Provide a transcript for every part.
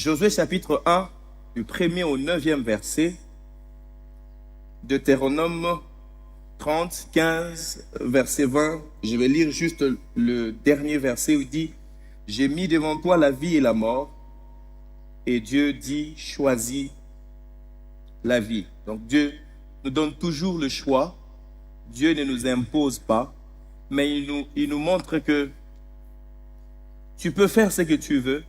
Josué chapitre 1, du 1er au 9e verset, Deutéronome 30, 15, verset 20. Je vais lire juste le dernier verset où il dit « J'ai mis devant toi la vie et la mort. » Et Dieu dit « Choisis la vie. » Donc Dieu nous donne toujours le choix. Dieu ne nous impose pas, mais il nous montre que tu peux faire ce que tu veux,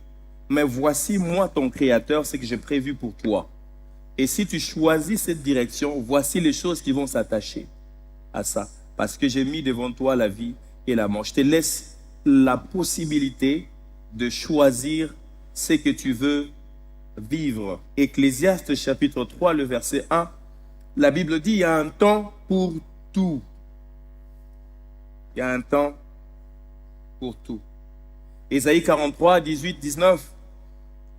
mais voici moi ton créateur, ce que j'ai prévu pour toi. Et si tu choisis cette direction, voici les choses qui vont s'attacher à ça. Parce que j'ai mis devant toi la vie et la mort. Je te laisse la possibilité de choisir ce que tu veux vivre. Ecclésiaste chapitre 3, le verset 1, la Bible dit, il y a un temps pour tout. Il y a un temps pour tout. Ésaïe 43, 18, 19,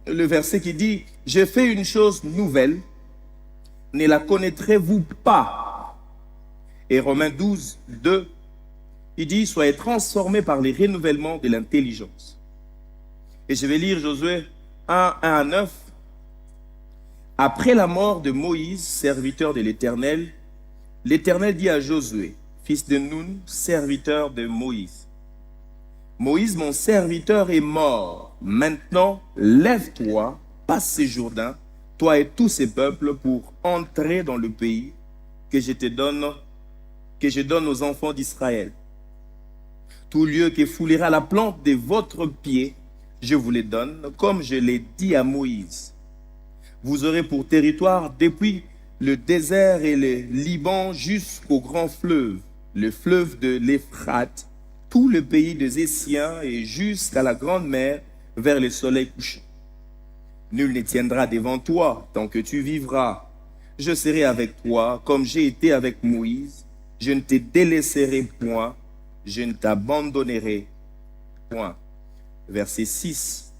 le verset qui dit, j'ai fait une chose nouvelle, ne la connaîtrez-vous pas? Et Romains 12, 2, il dit, soyez transformés par les renouvellements de l'intelligence. Et je vais lire Josué 1, 1 à 9. Après la mort de Moïse, serviteur de l'Éternel, l'Éternel dit à Josué, fils de Nun, serviteur de Moïse, Moïse, mon serviteur, est mort. Maintenant, lève-toi, passe ces Jourdains, toi et tous ces peuples, pour entrer dans le pays que je donne aux enfants d'Israël. Tout lieu qui foulera la plante de votre pied, je vous les donne, comme je l'ai dit à Moïse. Vous aurez pour territoire depuis le désert et le Liban jusqu'au grand fleuve, le fleuve de l'Euphrate, tout le pays des Essiens et jusqu'à la grande mer vers le soleil couchant. Nul ne tiendra devant toi tant que tu vivras. Je serai avec toi comme j'ai été avec Moïse. Je ne te délaisserai point, je ne t'abandonnerai point. Verset 6.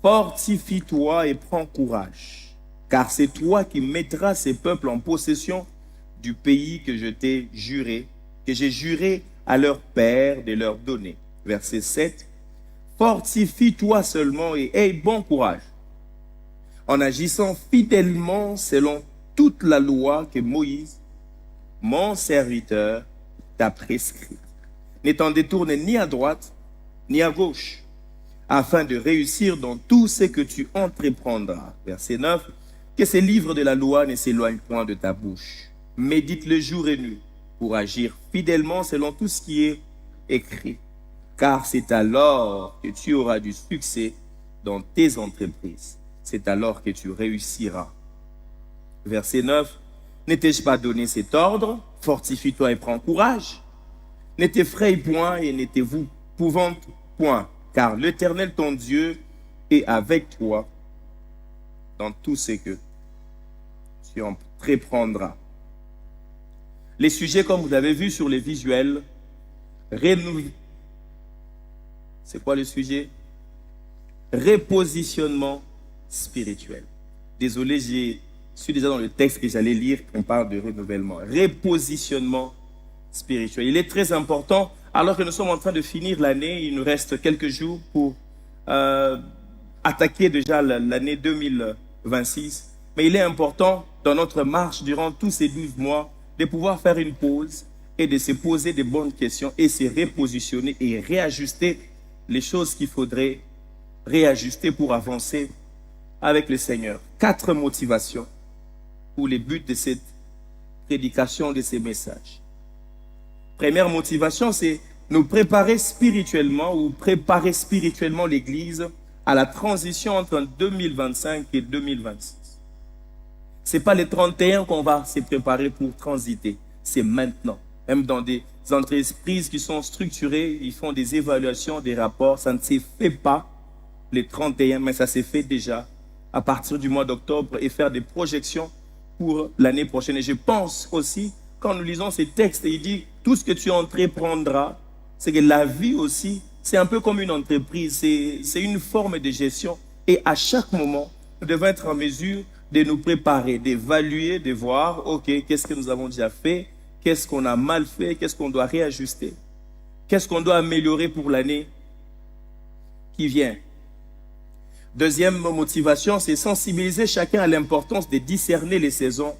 Fortifie-toi et prends courage, car c'est toi qui mettras ces peuples en possession du pays que je t'ai juré, que j'ai juré à leur père de leur donner. Verset 7. Fortifie-toi seulement et aie bon courage, en agissant fidèlement selon toute la loi que Moïse, mon serviteur, t'a prescrite. Ne t'en détourne ni à droite, ni à gauche, afin de réussir dans tout ce que tu entreprendras. Verset 9. Que ces livres de la loi ne s'éloignent point de ta bouche. Médite le jour et nuit pour agir fidèlement selon tout ce qui est écrit. Car c'est alors que tu auras du succès dans tes entreprises. C'est alors que tu réussiras. Verset 9. Ne t'ai-je pas donné cet ordre? Fortifie-toi et prends courage. Ne t'effraie point et ne t'épouvante point, car l'Éternel ton Dieu est avec toi dans tout ce que tu entreprendras. Les sujets, comme vous avez vu sur les visuels, c'est quoi le sujet? Repositionnement spirituel. Désolé, je suis déjà dans le texte que j'allais lire, on parle de renouvellement. Repositionnement spirituel. Il est très important, alors que nous sommes en train de finir l'année, il nous reste quelques jours pour attaquer déjà l'année 2026. Mais il est important, dans notre marche durant tous ces 12 mois, de pouvoir faire une pause et de se poser des bonnes questions et se repositionner et réajuster les choses qu'il faudrait réajuster pour avancer avec le Seigneur. 4 motivations pour les buts de cette prédication, de ces messages. Première motivation, c'est nous préparer spirituellement ou préparer spirituellement l'Église à la transition entre 2025 et 2026. Ce n'est pas les 31 qu'on va se préparer pour transiter, c'est maintenant. Même dans des entreprises qui sont structurées, ils font des évaluations, des rapports, ça ne se fait pas les 31, mais ça s'est fait déjà à partir du mois d'octobre et faire des projections pour l'année prochaine. Et je pense aussi, quand nous lisons ces textes, il dit, tout ce que tu entreprendras, c'est que la vie aussi, c'est un peu comme une entreprise, c'est une forme de gestion. Et à chaque moment, nous devons être en mesure de nous préparer, d'évaluer, de voir, ok, qu'est-ce que nous avons déjà fait, qu'est-ce qu'on a mal fait, qu'est-ce qu'on doit réajuster, qu'est-ce qu'on doit améliorer pour l'année qui vient. Deuxième motivation, c'est sensibiliser chacun à l'importance de discerner les saisons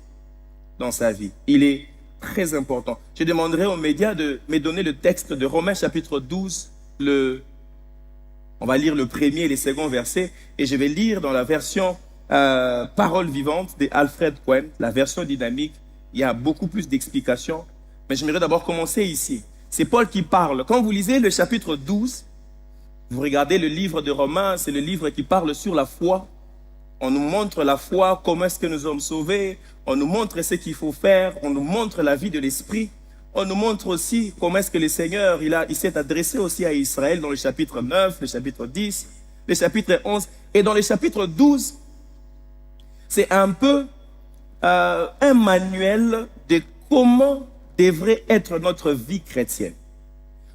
dans sa vie. Il est très important. Je demanderai aux médias de me donner le texte de Romains chapitre 12, on va lire le premier et les seconds versets, et je vais lire dans la version Parole vivante de Alfred Cohen, la version dynamique. Il y a beaucoup plus d'explications, mais j'aimerais d'abord commencer ici. C'est Paul qui parle. Quand vous lisez le chapitre 12, vous regardez le livre de Romains, c'est le livre qui parle sur la foi. On nous montre la foi, comment est-ce que nous sommes sauvés. On nous montre ce qu'il faut faire. On nous montre la vie de l'esprit. On nous montre aussi comment est-ce que le Seigneur, il s'est adressé aussi à Israël dans le chapitre 9, le chapitre 10, le chapitre 11. Et dans le chapitre 12, c'est un peu un manuel de comment devrait être notre vie chrétienne.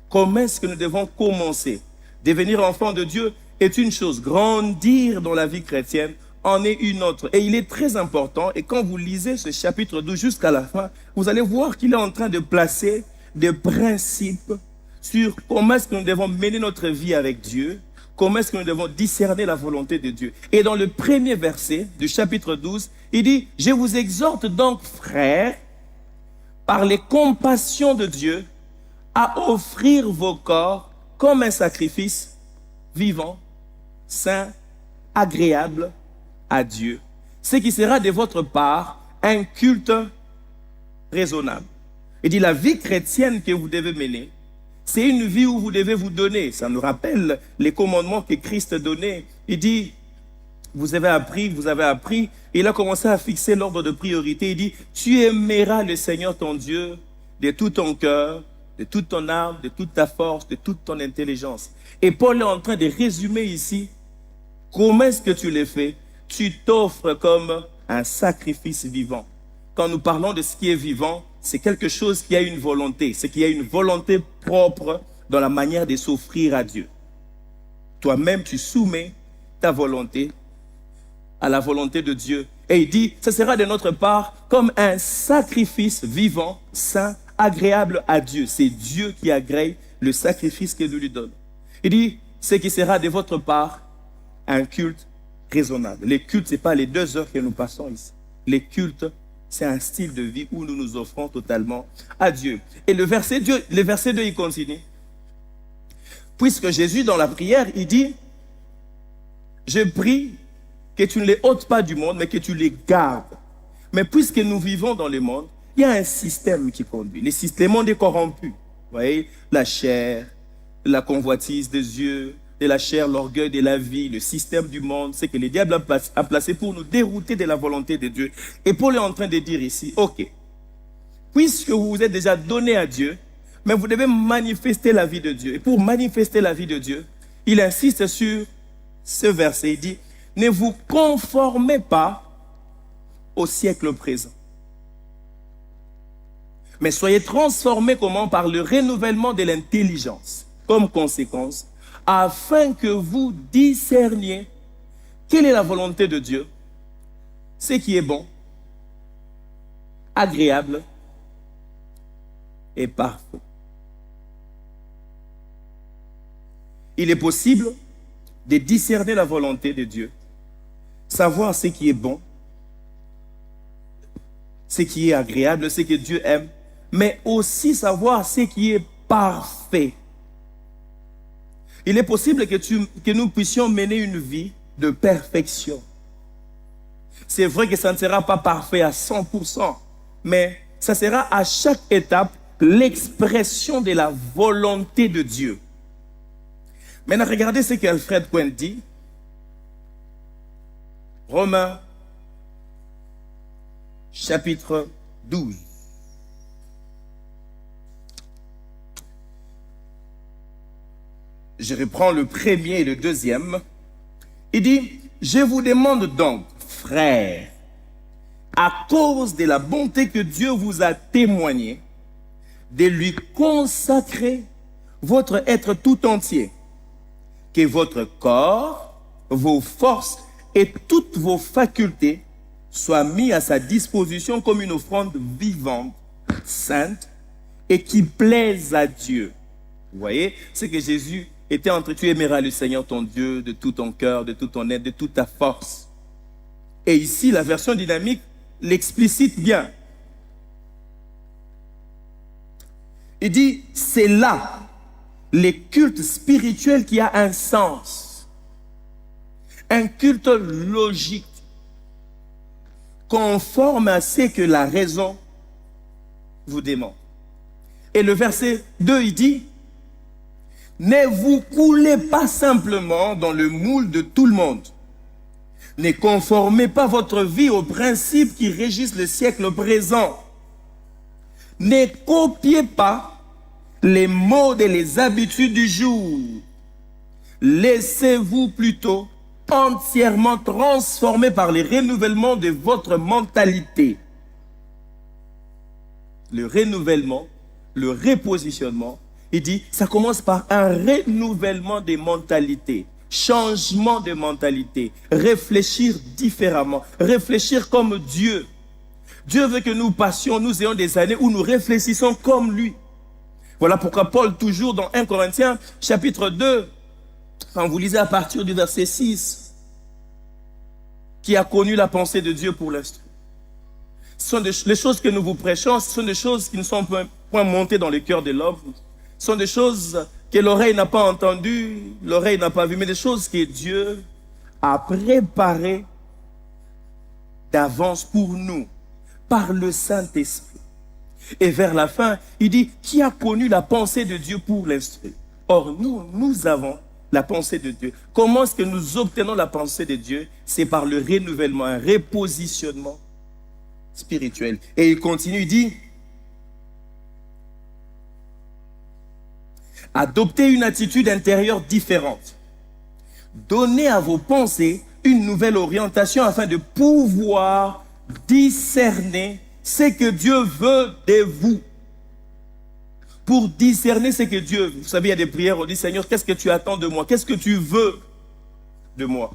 Comment est-ce que nous devons commencer? Devenir enfant de Dieu est une chose. Grandir dans la vie chrétienne en est une autre. Et il est très important. Et quand vous lisez ce chapitre 12 jusqu'à la fin, vous allez voir qu'il est en train de placer des principes sur comment est-ce que nous devons mener notre vie avec Dieu, comment est-ce que nous devons discerner la volonté de Dieu. Et dans le premier verset du chapitre 12, il dit « Je vous exhorte donc, frères, par les compassions de Dieu, à offrir vos corps comme un sacrifice vivant, saint, agréable à Dieu, ce qui sera de votre part un culte raisonnable. » Il dit la vie chrétienne que vous devez mener, c'est une vie où vous devez vous donner. Ça nous rappelle les commandements que Christ donnait. Il dit, vous avez appris. Il a commencé à fixer l'ordre de priorité. Il dit, tu aimeras le Seigneur ton Dieu de tout ton cœur, de toute ton âme, de toute ta force, de toute ton intelligence. Et Paul est en train de résumer ici comment est-ce que tu le fais. Tu t'offres comme un sacrifice vivant. Quand nous parlons de ce qui est vivant, c'est quelque chose qui a une volonté. C'est qu'il y a une volonté propre dans la manière de s'offrir à Dieu. Toi-même, tu soumets ta volonté à la volonté de Dieu. Et il dit, ce sera de notre part comme un sacrifice vivant, saint, agréable à Dieu. C'est Dieu qui agrée le sacrifice que nous lui donnons. Il dit, ce qui sera de votre part un culte raisonnable. Les cultes, ce n'est pas les 2 heures que nous passons ici. Les cultes, c'est un style de vie où nous nous offrons totalement à Dieu. Et le verset 2, il continue. Puisque Jésus, dans la prière, il dit, je prie que tu ne les ôtes pas du monde, mais que tu les gardes. Mais puisque nous vivons dans le monde, il y a un système qui conduit. Le monde est corrompu. Vous voyez, la chair, la convoitise des yeux, de la chair, l'orgueil de la vie, le système du monde, c'est que le diable a placé pour nous dérouter de la volonté de Dieu. Et Paul est en train de dire ici, ok, puisque vous vous êtes déjà donné à Dieu, mais vous devez manifester la vie de Dieu. Et pour manifester la vie de Dieu, il insiste sur ce verset, il dit, ne vous conformez pas au siècle présent, mais soyez transformés comment? Par le renouvellement de l'intelligence, comme conséquence, afin que vous discerniez quelle est la volonté de Dieu, ce qui est bon, agréable et parfait. Il est possible de discerner la volonté de Dieu, savoir ce qui est bon, ce qui est agréable, ce que Dieu aime, mais aussi savoir ce qui est parfait. Il est possible que nous puissions mener une vie de perfection. C'est vrai que ça ne sera pas parfait à 100%, mais ça sera à chaque étape l'expression de la volonté de Dieu. Maintenant, regardez ce qu'Alfred Cohen dit. Romains, chapitre 12. Je reprends le premier et le deuxième. Il dit, je vous demande donc, frères, à cause de la bonté que Dieu vous a témoignée, de lui consacrer votre être tout entier, que votre corps, vos forces et toutes vos facultés soient mis à sa disposition comme une offrande vivante, sainte et qui plaise à Dieu. Vous voyez ce que Jésus était entre tu aimeras le Seigneur ton Dieu de tout ton cœur, de toute ton être, de toute ta force. Et ici, la version dynamique l'explicite bien. Il dit, c'est là les cultes spirituels qui a un sens. Un culte logique, conforme à ce que la raison vous demande. Et le verset 2, il dit, ne vous coulez pas simplement dans le moule de tout le monde. Ne conformez pas votre vie aux principes qui régissent le siècle présent. Ne copiez pas les modes et les habitudes du jour. Laissez-vous plutôt entièrement transformer par le renouvellement de votre mentalité. Le renouvellement, le repositionnement, il dit, ça commence par un renouvellement des mentalités, changement de mentalité, réfléchir différemment, réfléchir comme Dieu. Dieu veut que nous passions, nous ayons des années où nous réfléchissons comme lui. Voilà pourquoi Paul, toujours dans 1 Corinthiens, chapitre 2, quand vous lisez à partir du verset 6, qui a connu la pensée de Dieu pour l'instant. Ce sont les choses que nous vous prêchons, ce sont des choses qui ne sont point montées dans le cœur de l'homme. Ce sont des choses que l'oreille n'a pas entendues, l'oreille n'a pas vues, mais des choses que Dieu a préparées d'avance pour nous, par le Saint-Esprit. Et vers la fin, il dit, qui a connu la pensée de Dieu pour l'instruire? Or, nous avons la pensée de Dieu. Comment est-ce que nous obtenons la pensée de Dieu? C'est par le renouvellement, un repositionnement spirituel. Et il continue, il dit, adoptez une attitude intérieure différente. Donnez à vos pensées une nouvelle orientation afin de pouvoir discerner ce que Dieu veut de vous. Pour discerner ce que Dieu veut. Vous savez, il y a des prières, on dit, Seigneur, qu'est-ce que tu attends de moi? Qu'est-ce que tu veux de moi?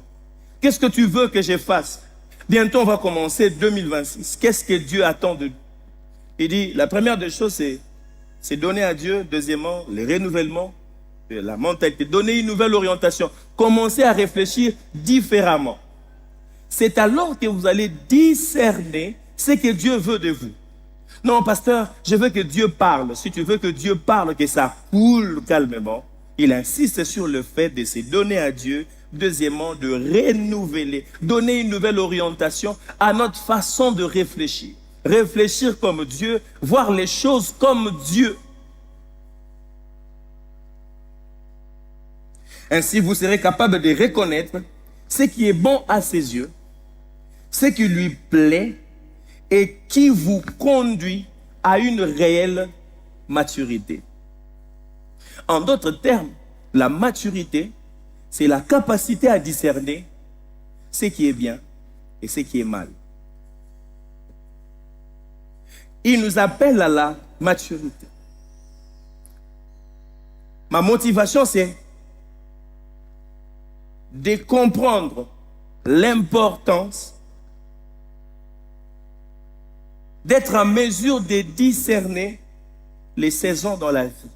Qu'est-ce que tu veux que je fasse? Bientôt, on va commencer 2026. Qu'est-ce que Dieu attend de nous? Il dit, la première des choses, c'est donner à Dieu. Deuxièmement, le renouvellement de la mentalité. Donner une nouvelle orientation. Commencer à réfléchir différemment. C'est alors que vous allez discerner ce que Dieu veut de vous. Non, pasteur, je veux que Dieu parle. Si tu veux que Dieu parle, que ça coule calmement, il insiste sur le fait de se donner à Dieu. Deuxièmement, de renouveler, donner une nouvelle orientation à notre façon de réfléchir. Réfléchir comme Dieu, voir les choses comme Dieu. Ainsi, vous serez capable de reconnaître ce qui est bon à ses yeux, ce qui lui plaît et qui vous conduit à une réelle maturité. En d'autres termes, la maturité, c'est la capacité à discerner ce qui est bien et ce qui est mal. Il nous appelle à la maturité. Ma motivation, c'est de comprendre l'importance d'être en mesure de discerner les saisons dans la vie.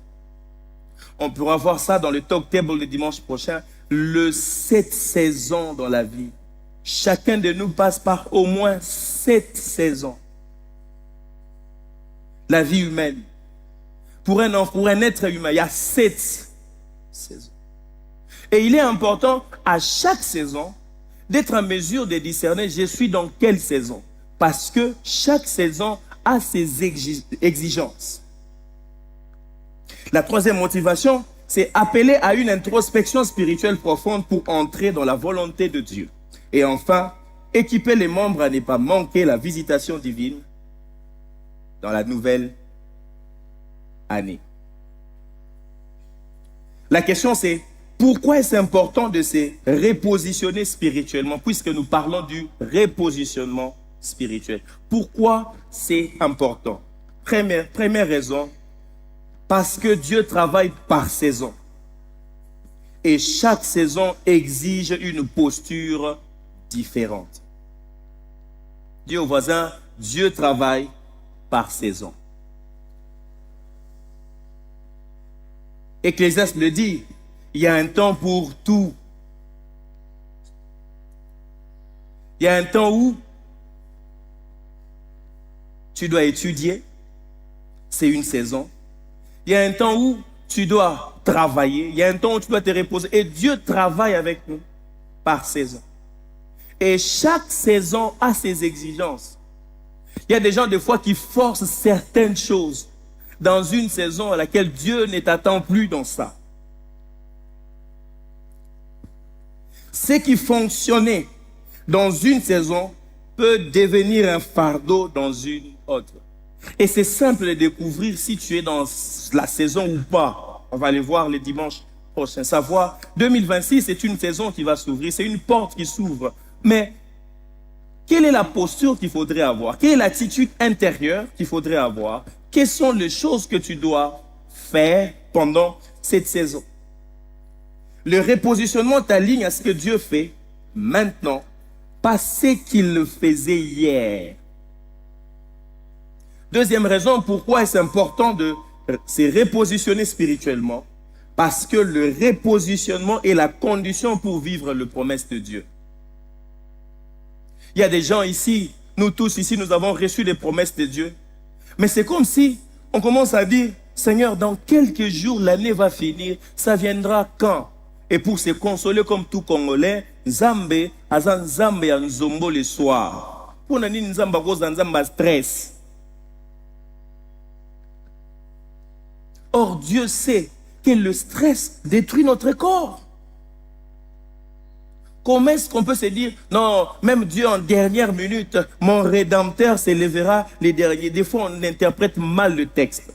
On pourra voir ça dans le talk table le dimanche prochain. Le 7 saisons dans la vie. Chacun de nous passe par au moins 7 saisons. La vie humaine. Pour un être humain, il y a 7 saisons. Et il est important à chaque saison d'être en mesure de discerner je suis dans quelle saison. Parce que chaque saison a ses exigences. La troisième motivation, c'est appeler à une introspection spirituelle profonde pour entrer dans la volonté de Dieu. Et enfin, équiper les membres à ne pas manquer la visitation divine dans la nouvelle année. La question c'est, pourquoi est-ce important de se repositionner spirituellement, puisque nous parlons du repositionnement spirituel? Pourquoi c'est important? Première raison, parce que Dieu travaille par saison. Et chaque saison exige une posture différente. Dis au voisin, Dieu travaille par saison. Ecclésiaste le dit, Il y a un temps pour tout. Il y a un temps où tu dois étudier, c'est une saison. Il y a un temps où tu dois travailler, il y a un temps où tu dois te reposer. Et Dieu travaille avec nous par saison. Et chaque saison a ses exigences. Il y a des gens, des fois, qui forcent certaines choses dans une saison à laquelle Dieu ne t'attend plus dans ça. Ce qui fonctionnait dans une saison peut devenir un fardeau dans une autre. Et c'est simple de découvrir si tu es dans la saison ou pas. On va aller voir les dimanches prochains. Savoir, 2026, c'est une saison qui va s'ouvrir, c'est une porte qui s'ouvre. Mais quelle est la posture qu'il faudrait avoir? Quelle est l'attitude intérieure qu'il faudrait avoir? Quelles sont les choses que tu dois faire pendant cette saison? Le repositionnement t'aligne à ce que Dieu fait maintenant, pas ce qu'il le faisait hier. Deuxième raison, pourquoi est-ce important de se repositionner spirituellement? Parce que le repositionnement est la condition pour vivre les promesses de Dieu. Il y a des gens ici, nous tous ici, nous avons reçu des promesses de Dieu. Mais c'est comme si on commence à dire, Seigneur, dans quelques jours, l'année va finir. Ça viendra quand? Et pour se consoler comme tout Congolais, Nzambe, azan Nzambe ya nzombo le soir. Pour nani Nzamba cause Nzamba stress. Or, Dieu sait que le stress détruit notre corps. Comment est-ce qu'on peut se dire, non, même Dieu en dernière minute, mon Rédempteur s'élèvera les derniers. Des fois, on interprète mal le texte.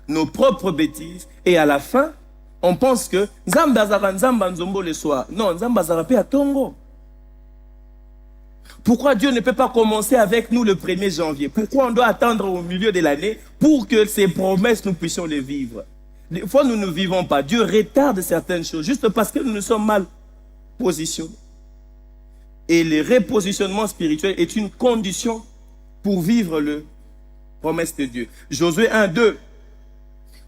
Nos propres bêtises. Et à la fin, on pense que Nzamba zara Nzamba nzombo le soir. Non, Nzamba zara pe atongo. Pourquoi Dieu ne peut pas commencer avec nous le 1er janvier? Pourquoi on doit attendre au milieu de l'année pour que ces promesses, nous puissions les vivre? Des fois, nous ne vivons pas. Dieu retarde certaines choses juste parce que nous nous sommes mal positionnés. Et le repositionnement spirituel est une condition pour vivre le promesse de Dieu. Josué 1, 2.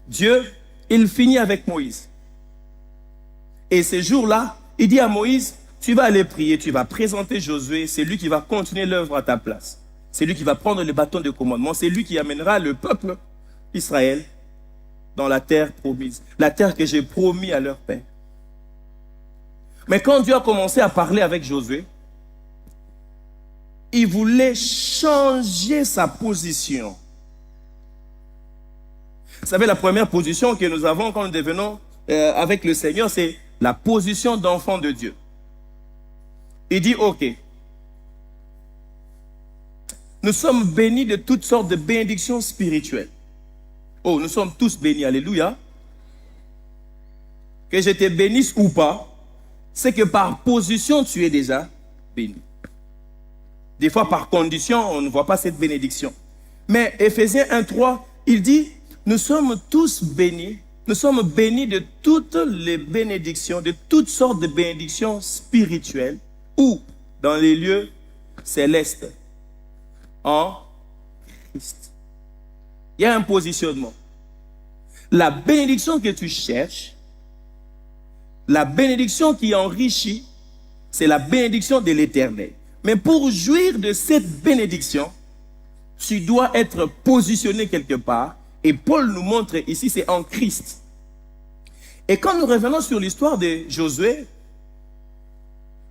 Dieu, il finit avec Moïse. Et ce jour-là, il dit à Moïse, tu vas aller prier, tu vas présenter Josué, c'est lui qui va continuer l'œuvre à ta place. C'est lui qui va prendre le bâton de commandement, c'est lui qui amènera le peuple Israël dans la terre promise, la terre que j'ai promis à leur père. Mais quand Dieu a commencé à parler avec Josué, il voulait changer sa position. Vous savez, la première position que nous avons quand nous devenons avec le Seigneur, c'est la position d'enfant de Dieu. Il dit, ok, nous sommes bénis de toutes sortes de bénédictions spirituelles. Oh, nous sommes tous bénis, alléluia. Que je te bénisse ou pas, c'est que par position, tu es déjà béni. Des fois, par condition, on ne voit pas cette bénédiction. Mais Éphésiens 1:3, il dit, nous sommes tous bénis. Nous sommes bénis de toutes les bénédictions, de toutes sortes de bénédictions spirituelles, ou dans les lieux célestes, en Christ. Il y a un positionnement. La bénédiction que tu cherches, la bénédiction qui enrichit, c'est la bénédiction de l'Éternel. Mais pour jouir de cette bénédiction, tu dois être positionné quelque part. Et Paul nous montre ici, c'est en Christ. Et quand nous revenons sur l'histoire de Josué,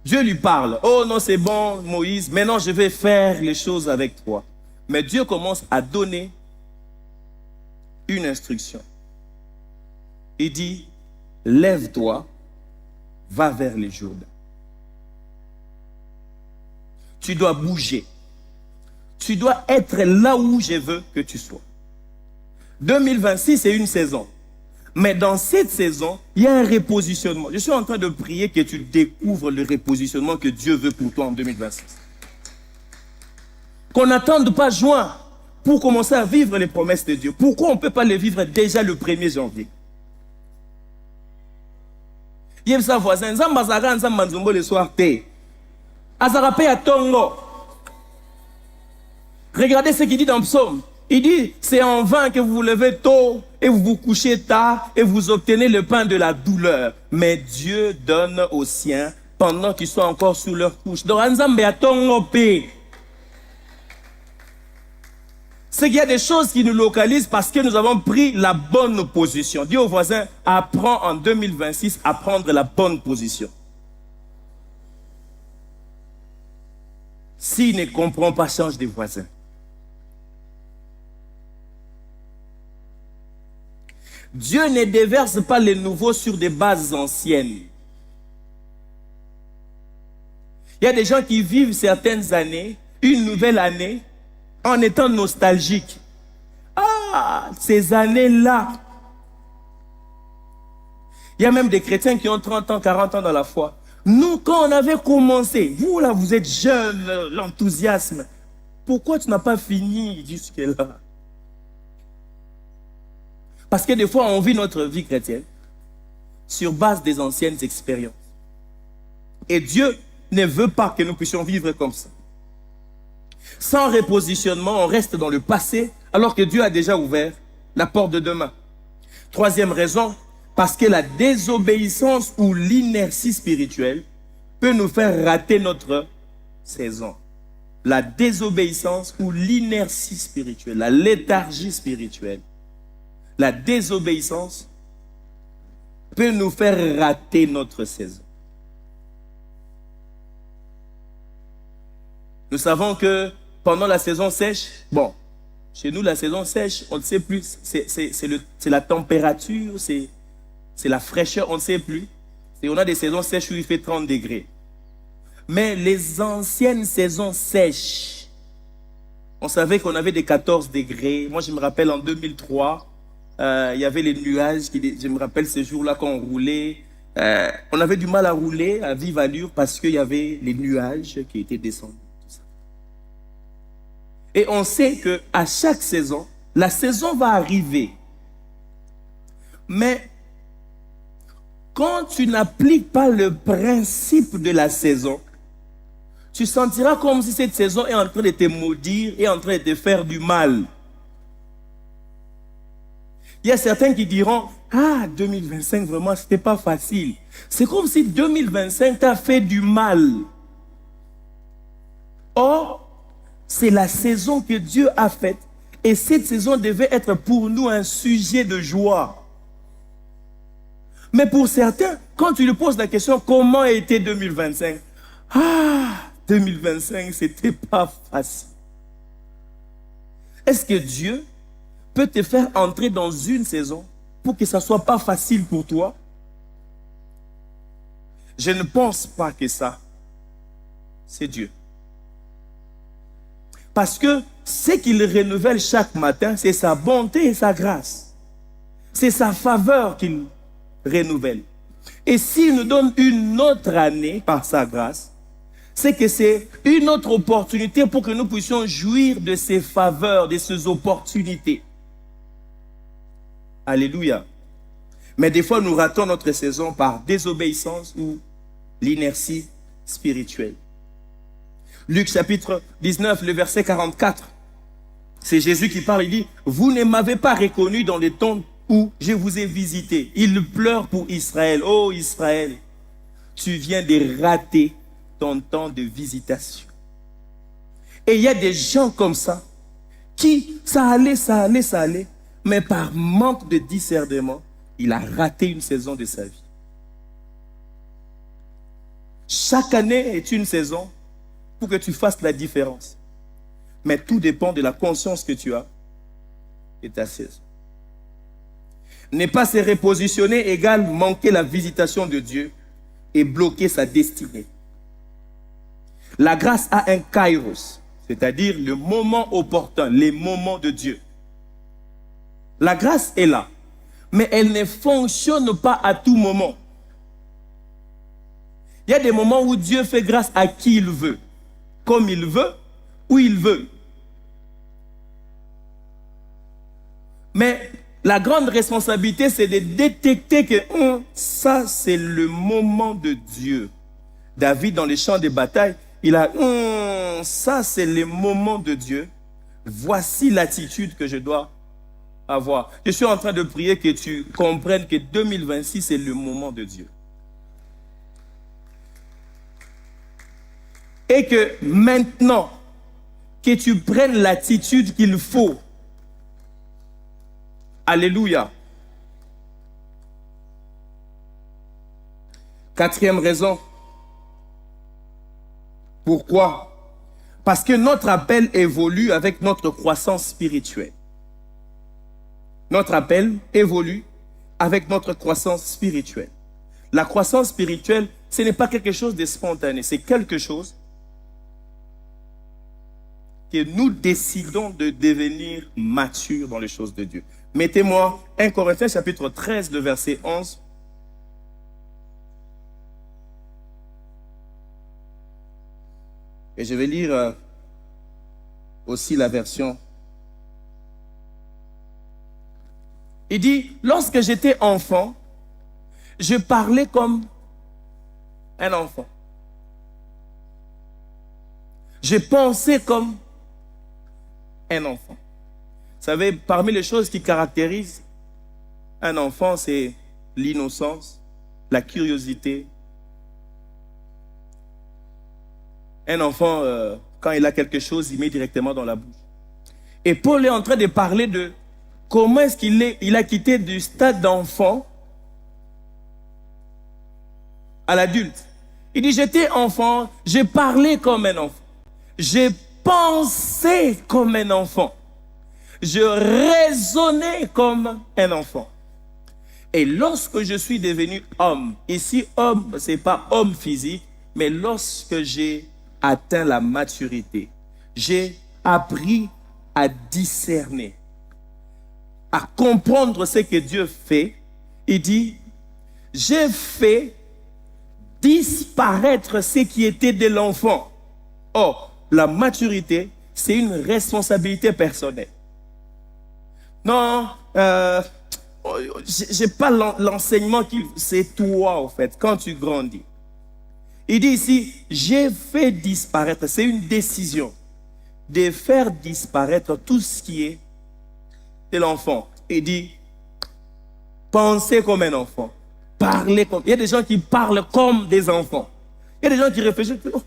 Dieu lui parle. Oh non, c'est bon, Moïse, maintenant je vais faire les choses avec toi. Mais Dieu commence à donner une instruction. Il dit, lève-toi, va vers les Jourdains. Tu dois bouger. Tu dois être là où je veux que tu sois. 2026, c'est une saison. Mais dans cette saison, il y a un repositionnement. Je suis en train de prier que tu découvres le repositionnement que Dieu veut pour toi en 2026. Qu'on n'attende pas juin pour commencer à vivre les promesses de Dieu. Pourquoi on ne peut pas les vivre déjà le 1er janvier? Il y a sa voisin, le soir, regardez ce qu'il dit dans le psaume. Il dit, c'est en vain que vous vous levez tôt et vous vous couchez tard et vous obtenez le pain de la douleur. Mais Dieu donne aux siens pendant qu'ils sont encore sous leur couche. Donc, c'est qu'il y a des choses qui nous localisent parce que nous avons pris la bonne position. Dis au voisin, apprends en 2026 à prendre la bonne position. S'il ne comprend pas, change de voisin. Dieu ne déverse pas les nouveaux sur des bases anciennes. Il y a des gens qui vivent certaines années, une nouvelle année, en étant nostalgiques. Ah, ces années-là. Il y a même des chrétiens qui ont 30 ans, 40 ans dans la foi. Nous, quand on avait commencé, vous là, vous êtes jeunes, l'enthousiasme. Pourquoi tu n'as pas fini jusque-là? Parce que des fois, on vit notre vie chrétienne sur base des anciennes expériences. Et Dieu ne veut pas que nous puissions vivre comme ça. Sans repositionnement, on reste dans le passé, alors que Dieu a déjà ouvert la porte de demain. Troisième raison, parce que la désobéissance ou l'inertie spirituelle peut nous faire rater notre saison. La désobéissance ou l'inertie spirituelle, la léthargie spirituelle, la désobéissance peut nous faire rater notre saison. Nous savons que pendant la saison sèche, bon, chez nous la saison sèche, on ne sait plus, c'est la température, c'est la fraîcheur, on ne sait plus. Et on a des saisons sèches où il fait 30 degrés. Mais les anciennes saisons sèches, on savait qu'on avait des 14 degrés. Moi, je me rappelle en 2003, il y avait les nuages. Je me rappelle ces jours-là quand on roulait. On avait du mal à rouler à vive allure parce qu'il y avait les nuages qui étaient descendus. Tout ça. Et on sait qu'à chaque saison, la saison va arriver. Mais quand tu n'appliques pas le principe de la saison, tu sentiras comme si cette saison est en train de te maudire et en train de te faire du mal. Il y a certains qui diront, ah, 2025, vraiment, c'était pas facile. C'est comme si 2025 t'a fait du mal. Or, c'est la saison que Dieu a faite. Et cette saison devait être pour nous un sujet de joie. Mais pour certains, quand tu lui poses la question, comment a été 2025? Ah, 2025, c'était pas facile. Est-ce que Dieu peut te faire entrer dans une saison pour que ça soit pas facile pour toi? Je ne pense pas que ça, c'est Dieu. Parce que ce qu'il renouvelle chaque matin, c'est sa bonté et sa grâce. C'est sa faveur qu'il renouvelle. Et s'il nous donne une autre année par sa grâce, c'est que c'est une autre opportunité pour que nous puissions jouir de ses faveurs, de ses opportunités. Alléluia. Mais des fois, nous ratons notre saison par désobéissance ou l'inertie spirituelle. Luc chapitre 19, le verset 44. C'est Jésus qui parle, il dit, « Vous ne m'avez pas reconnu dans les temps où je vous ai visité. » Il pleure pour Israël. « Oh Israël, tu viens de rater ton temps de visitation. » Et il y a des gens comme ça, qui, ça allait, mais par manque de discernement, il a raté une saison de sa vie. Chaque année est une saison pour que tu fasses la différence. Mais tout dépend de la conscience que tu as et ta saison. Ne pas se repositionner égale manquer la visitation de Dieu et bloquer sa destinée. La grâce a un kairos, c'est-à-dire le moment opportun, les moments de Dieu. La grâce est là, mais elle ne fonctionne pas à tout moment. Il y a des moments où Dieu fait grâce à qui il veut, comme il veut, où il veut. Mais la grande responsabilité, c'est de détecter que ça, c'est le moment de Dieu. David, dans les champs de bataille, il a ça, c'est le moment de Dieu. Voici l'attitude que je dois à voir. Je suis en train de prier que tu comprennes que 2026, c'est le moment de Dieu. Et que maintenant, que tu prennes l'attitude qu'il faut. Alléluia. Quatrième raison. Pourquoi? Parce que notre appel évolue avec notre croissance spirituelle. Notre appel évolue avec notre croissance spirituelle. La croissance spirituelle, ce n'est pas quelque chose de spontané, c'est quelque chose que nous décidons de devenir matures dans les choses de Dieu. Mettez-moi 1 Corinthiens chapitre 13, le verset 11. Et je vais lire aussi la version. Il dit, lorsque j'étais enfant, je parlais comme un enfant. Je pensais comme un enfant. Vous savez, parmi les choses qui caractérisent un enfant, c'est l'innocence, la curiosité. Un enfant, quand il a quelque chose, il met directement dans la bouche. Et Paul est en train de parler de comment est-ce qu'il a quitté du stade d'enfant à l'adulte. Il dit, j'étais enfant, je parlais comme un enfant. Je pensais comme un enfant. Je raisonnais comme un enfant. Et lorsque je suis devenu homme, ici homme, ce n'est pas homme physique, mais lorsque j'ai atteint la maturité, j'ai appris à discerner, à comprendre ce que Dieu fait. Il dit, j'ai fait disparaître ce qui était de l'enfant. Or, la maturité, c'est une responsabilité personnelle. Non, j'ai pas l'enseignement qui c'est toi en fait quand tu grandis. Il dit ici, j'ai fait disparaître, c'est une décision de faire disparaître tout ce qui est de l'enfant. Il dit, pensez comme un enfant, parlez comme. Il y a des gens qui parlent comme des enfants. Il y a des gens qui réfléchissent. Oh,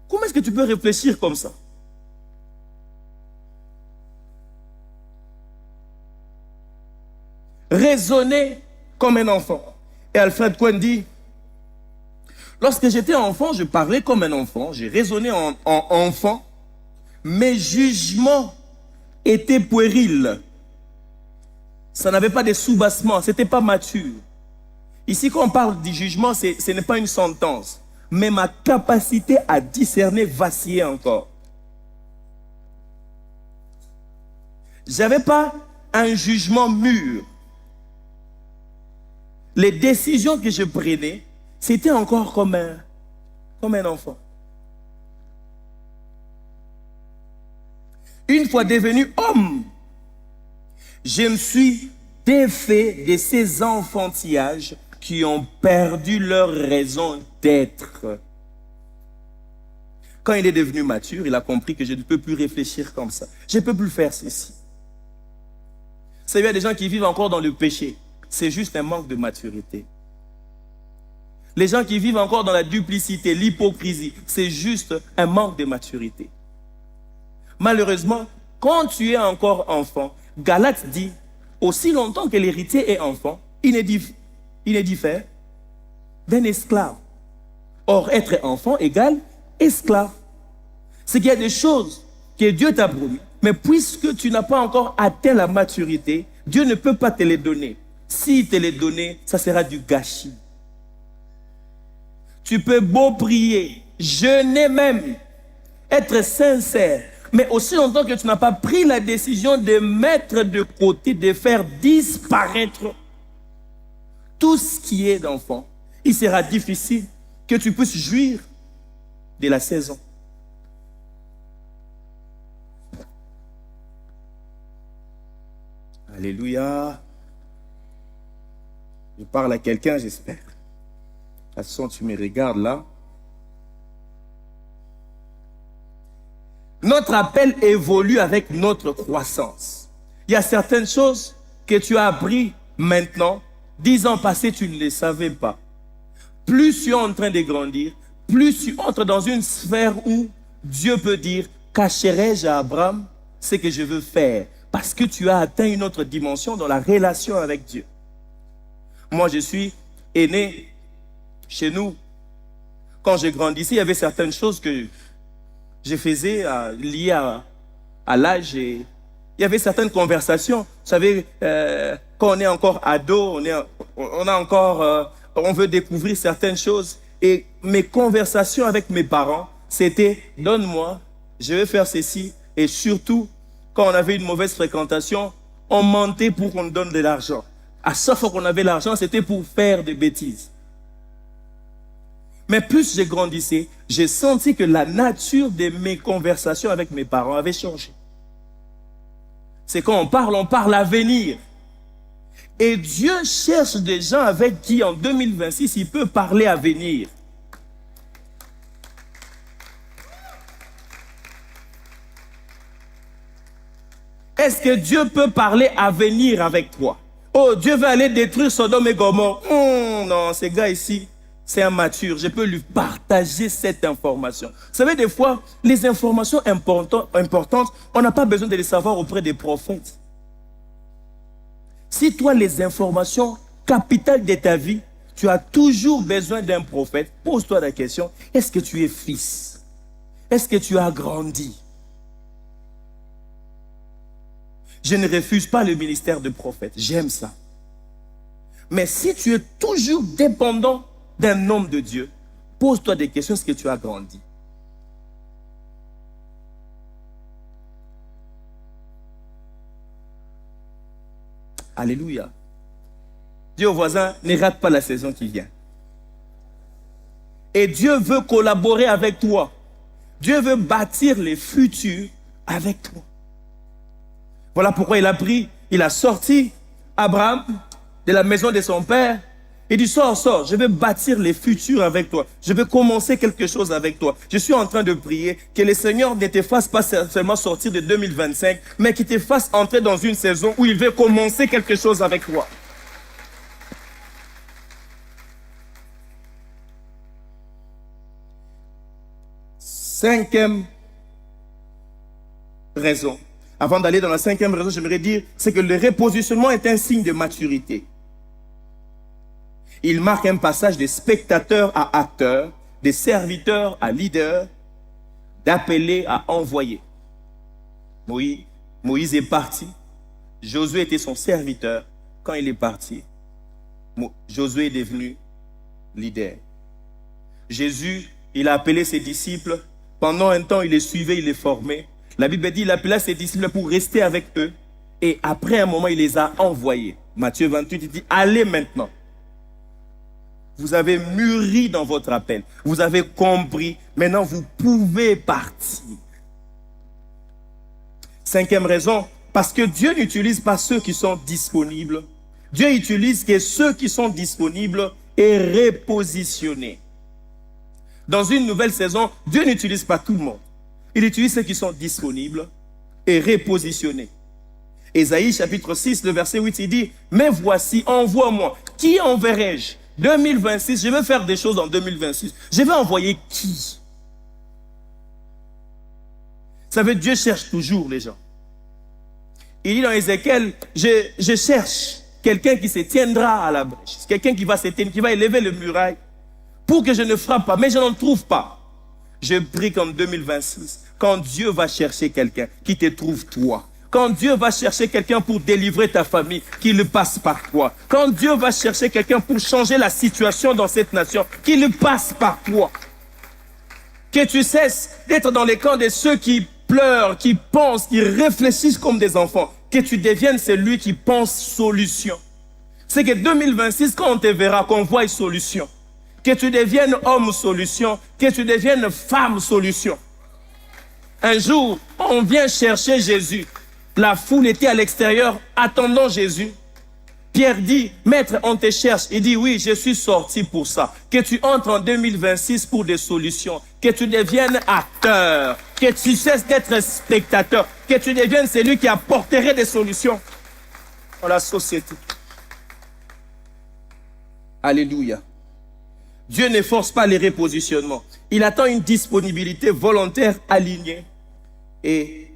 comment est-ce que tu peux réfléchir comme ça? Raisonner comme un enfant. Et Alfred Cohen dit, lorsque j'étais enfant, je parlais comme un enfant, j'ai raisonné en enfant, mes jugements étaient puérils. Ça n'avait pas de soubassement, c'était pas mature. Ici, quand on parle du jugement, ce n'est pas une sentence, mais ma capacité à discerner vacillait encore. J'avais pas un jugement mûr. Les décisions que je prenais, c'était encore comme un enfant. Une fois devenu homme, je me suis défait de ces enfantillages qui ont perdu leur raison d'être. Quand il est devenu mature, il a compris que je ne peux plus réfléchir comme ça. Je ne peux plus faire ceci. C'est bien des gens qui vivent encore dans le péché. C'est juste un manque de maturité. Les gens qui vivent encore dans la duplicité, l'hypocrisie, c'est juste un manque de maturité. Malheureusement, quand tu es encore enfant, Galate dit, aussi longtemps que l'héritier est enfant, il est différent d'un esclave. Or, être enfant égale esclave. C'est qu'il y a des choses que Dieu t'a promis, mais puisque tu n'as pas encore atteint la maturité, Dieu ne peut pas te les donner. S'il te les donne, ça sera du gâchis. Tu peux beau prier, jeûner même, être sincère, mais aussi longtemps que tu n'as pas pris la décision de mettre de côté, de faire disparaître tout ce qui est d'enfant, il sera difficile que tu puisses jouir de la saison. Alléluia. Je parle à quelqu'un, j'espère. De toute façon, tu me regardes là. Notre appel évolue avec notre croissance. Il y a certaines choses que tu as appris maintenant. 10 ans passés, tu ne les savais pas. Plus tu es en train de grandir, plus tu entres dans une sphère où Dieu peut dire, cacherai-je à Abraham ce que je veux faire? Parce que tu as atteint une autre dimension dans la relation avec Dieu. Moi, je suis aîné chez nous. Quand j'ai grandi ici, il y avait certaines choses que je faisais liées à l'âge. Et il y avait certaines conversations. Vous savez, quand on est encore ado, on veut découvrir certaines choses. Et mes conversations avec mes parents, c'était « donne-moi, je vais faire ceci ». Et surtout, quand on avait une mauvaise fréquentation, on mentait pour qu'on nous donne de l'argent. À chaque fois qu'on avait l'argent, c'était pour faire des bêtises. Mais plus j'ai grandissé, j'ai senti que la nature de mes conversations avec mes parents avait changé. C'est quand on parle à venir. Et Dieu cherche des gens avec qui, en 2026, il peut parler à venir. Est-ce que Dieu peut parler à venir avec toi? Oh, Dieu va aller détruire Sodome et Gomorrhe. Non, ce gars ici, c'est immature. Je peux lui partager cette information. Vous savez, des fois, les informations importantes, on n'a pas besoin de les savoir auprès des prophètes. Si toi, les informations capitales de ta vie, tu as toujours besoin d'un prophète, pose-toi la question, est-ce que tu es fils? Est-ce que tu as grandi? Je ne refuse pas le ministère de prophète, j'aime ça. Mais si tu es toujours dépendant d'un homme de Dieu, pose-toi des questions, est-ce que tu as grandi? Alléluia. Dis au voisin, ne rate pas la saison qui vient. Et Dieu veut collaborer avec toi. Dieu veut bâtir les futurs avec toi. Voilà pourquoi il a sorti Abraham de la maison de son père. Il dit, sors, je vais bâtir les futurs avec toi. Je vais commencer quelque chose avec toi. Je suis en train de prier que le Seigneur ne te fasse pas seulement sortir de 2025, mais qu'il te fasse entrer dans une saison où il veut commencer quelque chose avec toi. Cinquième raison. Avant d'aller dans la cinquième raison, j'aimerais dire, c'est que le repositionnement est un signe de maturité. Il marque un passage de spectateur à acteur, de serviteur à leader, d'appelé à envoyé. Moïse est parti. Josué était son serviteur. Quand il est parti, Josué est devenu leader. Jésus, il a appelé ses disciples. Pendant un temps, il les suivait, il les formait. La Bible dit, il appela ses disciples pour rester avec eux. Et après un moment, il les a envoyés. Matthieu 28, il dit, allez maintenant. Vous avez mûri dans votre appel. Vous avez compris. Maintenant, vous pouvez partir. Cinquième raison, parce que Dieu n'utilise pas ceux qui sont disponibles. Dieu utilise que ceux qui sont disponibles et repositionnés. Dans une nouvelle saison, Dieu n'utilise pas tout le monde. Il utilise ceux qui sont disponibles et repositionnés. Ésaïe chapitre 6, le verset 8, il dit, mais voici, envoie-moi. Qui enverrai-je? 2026, je vais faire des choses en 2026. Je vais envoyer qui? Ça veut dire Dieu cherche toujours les gens. Il dit dans Ézéchiel, je cherche quelqu'un qui se tiendra à la brèche. Quelqu'un qui va s'éteindre, qui va élever le muraille pour que je ne frappe pas, mais je n'en trouve pas. Je prie qu'en 2026, quand Dieu va chercher quelqu'un, qui te trouve toi. Quand Dieu va chercher quelqu'un pour délivrer ta famille, qu'il passe par toi. Quand Dieu va chercher quelqu'un pour changer la situation dans cette nation, qu'il passe par toi. Que tu cesses d'être dans les camps de ceux qui pleurent, qui pensent, qui réfléchissent comme des enfants. Que tu deviennes celui qui pense solution. C'est que 2026, quand on te verra, qu'on voit une solution. Que tu deviennes homme solution, que tu deviennes femme solution. Un jour, on vient chercher Jésus. La foule était à l'extérieur, attendant Jésus. Pierre dit, maître, on te cherche. Il dit, oui, je suis sorti pour ça. Que tu entres en 2026 pour des solutions. que tu deviennes acteur, que tu cesses d'être spectateur, que tu deviennes celui qui apporterait des solutions dans la société. Alléluia. Dieu ne force pas les repositionnements. Il attend une disponibilité volontaire, alignée et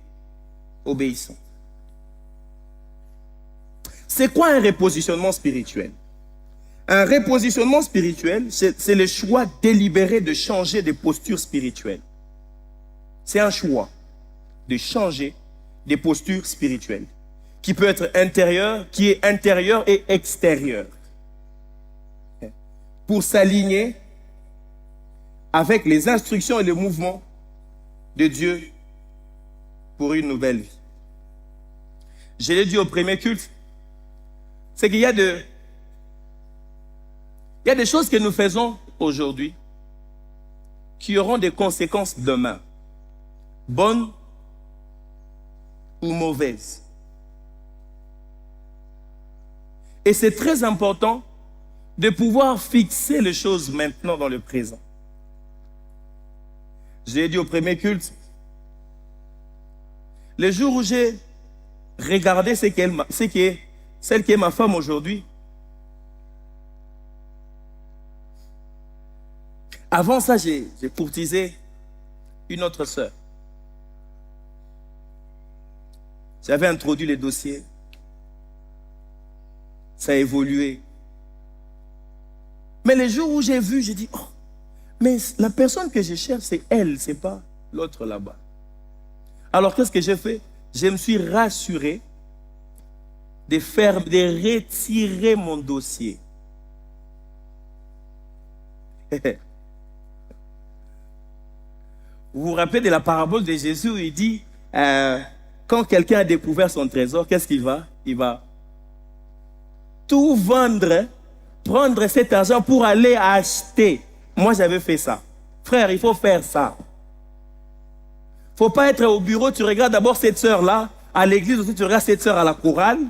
obéissante. C'est quoi un repositionnement spirituel? Un repositionnement spirituel, c'est le choix délibéré de changer de posture spirituelle. C'est un choix de changer des postures spirituelles qui peut être intérieur, qui est intérieur et extérieur, pour s'aligner avec les instructions et les mouvements de Dieu pour une nouvelle vie. Je l'ai dit au premier culte, c'est qu'il y a des choses que nous faisons aujourd'hui qui auront des conséquences demain, bonnes ou mauvaises. Et c'est très important de pouvoir fixer les choses maintenant dans le présent. J'ai dit au premier culte, le jour où j'ai regardé celle qui est ma femme aujourd'hui, avant ça, j'ai courtisé une autre sœur. J'avais introduit les dossiers. Ça a évolué. Mais le jour où j'ai vu, j'ai dit, oh, mais la personne que je cherche, c'est elle, c'est pas l'autre là-bas. Alors qu'est-ce que j'ai fait? Je me suis rassuré de retirer mon dossier. Vous vous rappelez de la parabole de Jésus où il dit, quand quelqu'un a découvert son trésor, qu'est-ce qu'il va? Il va tout vendre, prendre cet argent pour aller acheter. Moi, j'avais fait ça. Frère, il faut faire ça. Il ne faut pas être au bureau, tu regardes d'abord cette sœur-là, à l'église aussi, tu regardes cette sœur à la chorale,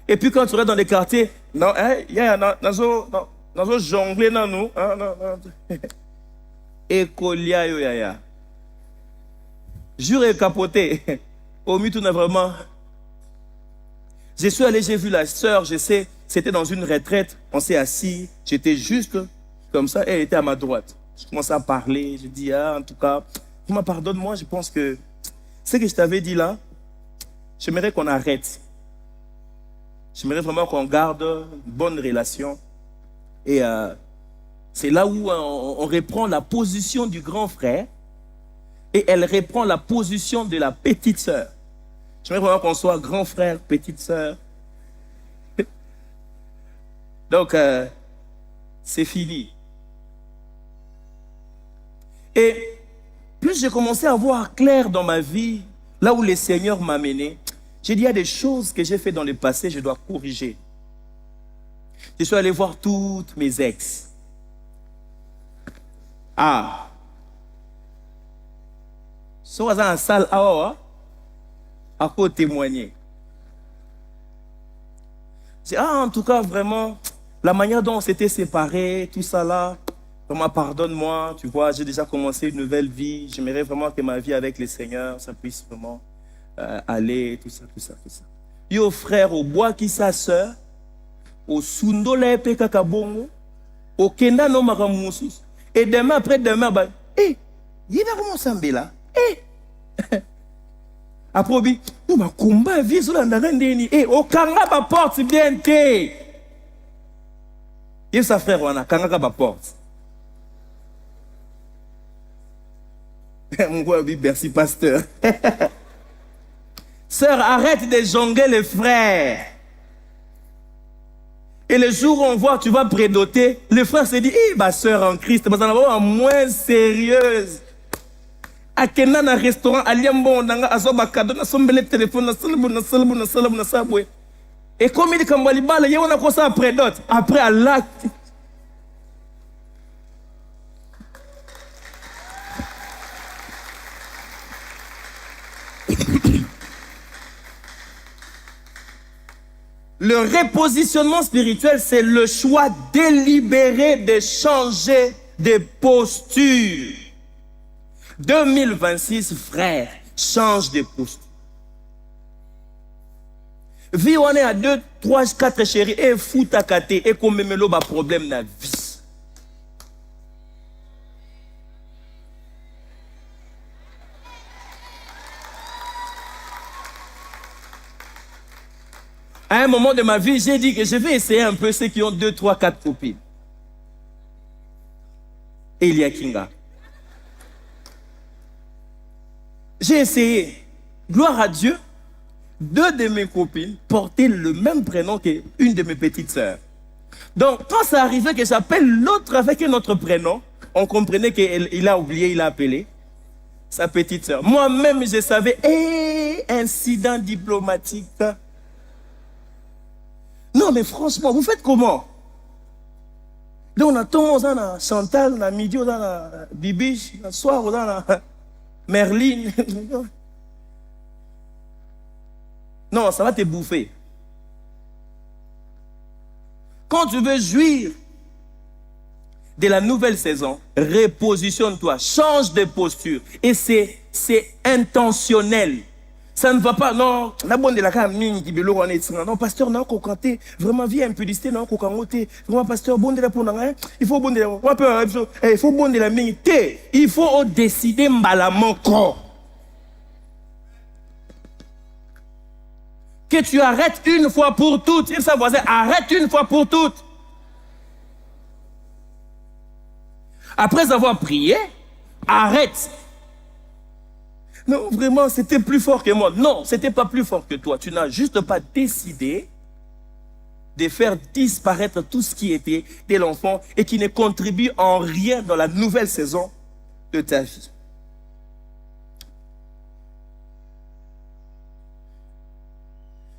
et puis quand tu regardes dans les quartiers, non, il y a un jongler dans nous. Écolia yo yaya. Jure et capoté. Au mieux, tout n'a vraiment. Je suis allé, j'ai vu la sœur, je sais, c'était dans une retraite, on s'est assis, j'étais juste comme ça, elle était à ma droite. Je commençais à parler, je dis, en tout cas, pardonne-moi, je pense que ce que je t'avais dit là, j'aimerais qu'on arrête. J'aimerais vraiment qu'on garde une bonne relation. Et c'est là où on reprend la position du grand frère et elle reprend la position de la petite sœur. J'aimerais vraiment qu'on soit grand frère, petite sœur. Donc, c'est fini. Et plus j'ai commencé à voir clair dans ma vie, là où le Seigneur m'a mené, j'ai dit, il y a des choses que j'ai fait dans le passé, je dois corriger. Je suis allé voir toutes mes ex. Ah. Soit dans la salle, à quoi témoigner. J'ai en tout cas, vraiment, la manière dont on s'était séparés, tout ça là, vraiment, pardonne-moi, tu vois, j'ai déjà commencé une nouvelle vie. J'aimerais vraiment que ma vie avec le Seigneur, ça puisse vraiment aller, tout ça. Yo frère, au bois qui sa sœur, au sundola epe kakabongo, au kenda no makamusus. Et demain, après demain, bah, il va comment s'embêter là? Après, il va combat vie sur la ndani. Au kanga ba porte bien té. Et sa frère wana kanga ba porte. Mon gars, merci pasteur. Sœur, arrête de jongler les frères. Et le jour où on voit tu vas prédoter, le frère se dit, ma sœur en Christ, mais ça va être moins sérieuse. A Kena na restaurant, à Liambo, on a un cadeau, on a sombelé téléphone, on a saboué. Et comme il dit, comme Walibala, on a commencé à prédoter. Après, à l'acte. Le repositionnement spirituel, c'est le choix délibéré de changer de posture. 2026, frère, change de posture. Vie, on est à 2, 3, 4 chéris, et fou ta kate, et qu'on me met le problème dans la vie. À un moment de ma vie, j'ai dit que je vais essayer un peu ceux qui ont 2, 3, 4 copines. Et il y a Kinga. J'ai essayé. Gloire à Dieu. 2 de mes copines portaient le même prénom qu'une de mes petites sœurs. Donc, quand ça arrivait que j'appelle l'autre avec un autre prénom, on comprenait qu'il a oublié, il a appelé sa petite sœur. Moi-même, je savais, incident diplomatique. Non, mais franchement, vous faites comment? Donc, on a tout, on a Chantal, on a midi, on a Bibiche, le soir, on a Merline. Non, ça va te bouffer. Quand tu veux jouir de la nouvelle saison, repositionne-toi, change de posture. Et c'est intentionnel. Ça ne va pas, non, la bonne de la carte, non, pasteur, non, kokanté, vraiment, vie impudicité, non, kokangoté, vraiment, pasteur, bon de la pour il faut bon de la, il faut bon de la minité, il faut décider malamonko. Que tu arrêtes une fois pour toutes, il sa voisin, arrête une fois pour toutes. Après avoir prié, arrête. Non, vraiment, c'était plus fort que moi. Non, c'était pas plus fort que toi. Tu n'as juste pas décidé de faire disparaître tout ce qui était de l'enfant et qui ne contribue en rien dans la nouvelle saison de ta vie.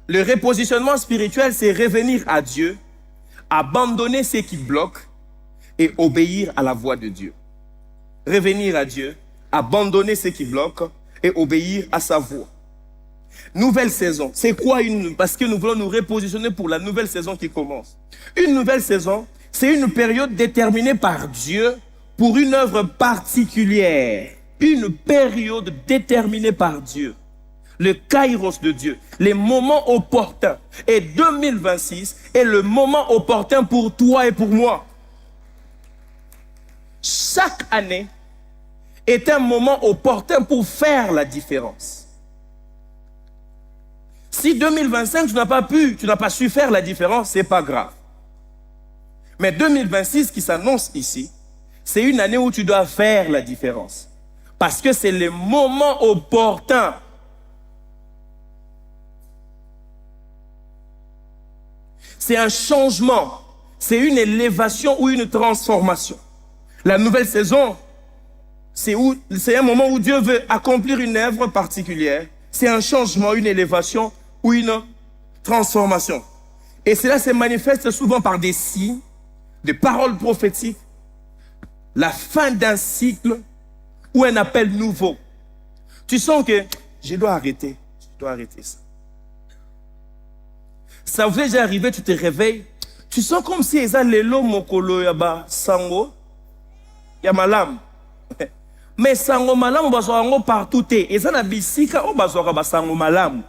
Le repositionnement spirituel, c'est revenir à Dieu, abandonner ce qui bloque et obéir à la voix de Dieu. Revenir à Dieu, abandonner ce qui bloque et obéir à sa voix. Nouvelle saison. C'est quoi parce que nous voulons nous repositionner pour la nouvelle saison qui commence. Une nouvelle saison, c'est une période déterminée par Dieu pour une œuvre particulière. Une période déterminée par Dieu. Le kairos de Dieu. Les moments opportuns. Et 2026 est le moment opportun pour toi et pour moi. Chaque année est un moment opportun pour faire la différence. Si 2025, tu n'as pas su faire la différence, c'est pas grave. Mais 2026 qui s'annonce ici, c'est une année où tu dois faire la différence. Parce que c'est le moment opportun. C'est un changement. C'est une élévation ou une transformation. La nouvelle saison, c'est un moment où Dieu veut accomplir une œuvre particulière. C'est un changement, une élévation ou une transformation. Et cela se manifeste souvent par des signes, des paroles prophétiques, la fin d'un cycle ou un appel nouveau. Tu sens que je dois arrêter ça. Ça vous est déjà arrivé, tu te réveilles, tu sens comme si ils ont lelo mokolo yaba sango, yamalam. Mais sango malam bazoango partout et ça na bisika o bazoaka sango malam.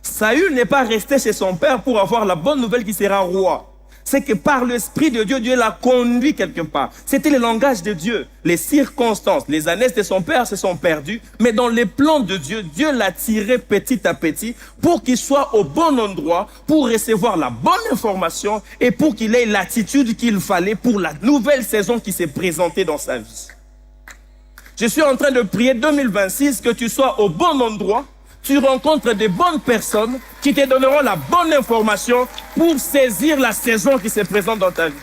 Saül n'est pas resté chez son père pour avoir la bonne nouvelle qu'il sera roi. C'est que par l'Esprit de Dieu, Dieu l'a conduit quelque part. C'était le langage de Dieu. Les circonstances, les années de son père se sont perdues. Mais dans les plans de Dieu, Dieu l'a tiré petit à petit pour qu'il soit au bon endroit, pour recevoir la bonne information et pour qu'il ait l'attitude qu'il fallait pour la nouvelle saison qui s'est présentée dans sa vie. Je suis en train de prier 2026 que tu sois au bon endroit. Tu rencontres des bonnes personnes qui te donneront la bonne information pour saisir la saison qui se présente dans ta vie.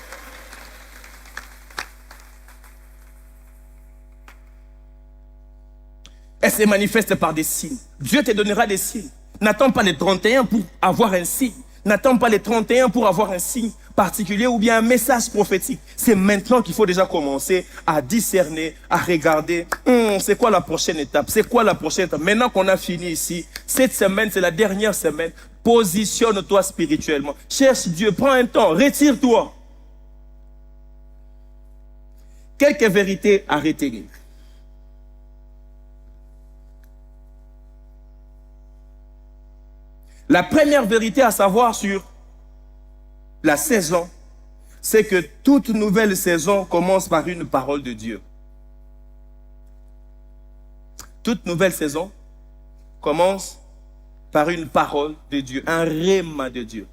Elle se manifeste par des signes. Dieu te donnera des signes. N'attends pas les 31 pour avoir un signe. N'attends pas les 31 pour avoir un signe particulier ou bien un message prophétique. C'est maintenant qu'il faut déjà commencer à discerner, à regarder. C'est quoi la prochaine étape? C'est quoi la prochaine étape? Maintenant qu'on a fini ici, cette semaine, c'est la dernière semaine. Positionne-toi spirituellement. Cherche Dieu, prends un temps, retire-toi. Quelques vérités à retenir. La première vérité à savoir sur la saison, c'est que toute nouvelle saison commence par une parole de Dieu. Toute nouvelle saison commence par une parole de Dieu, un rhéma de Dieu.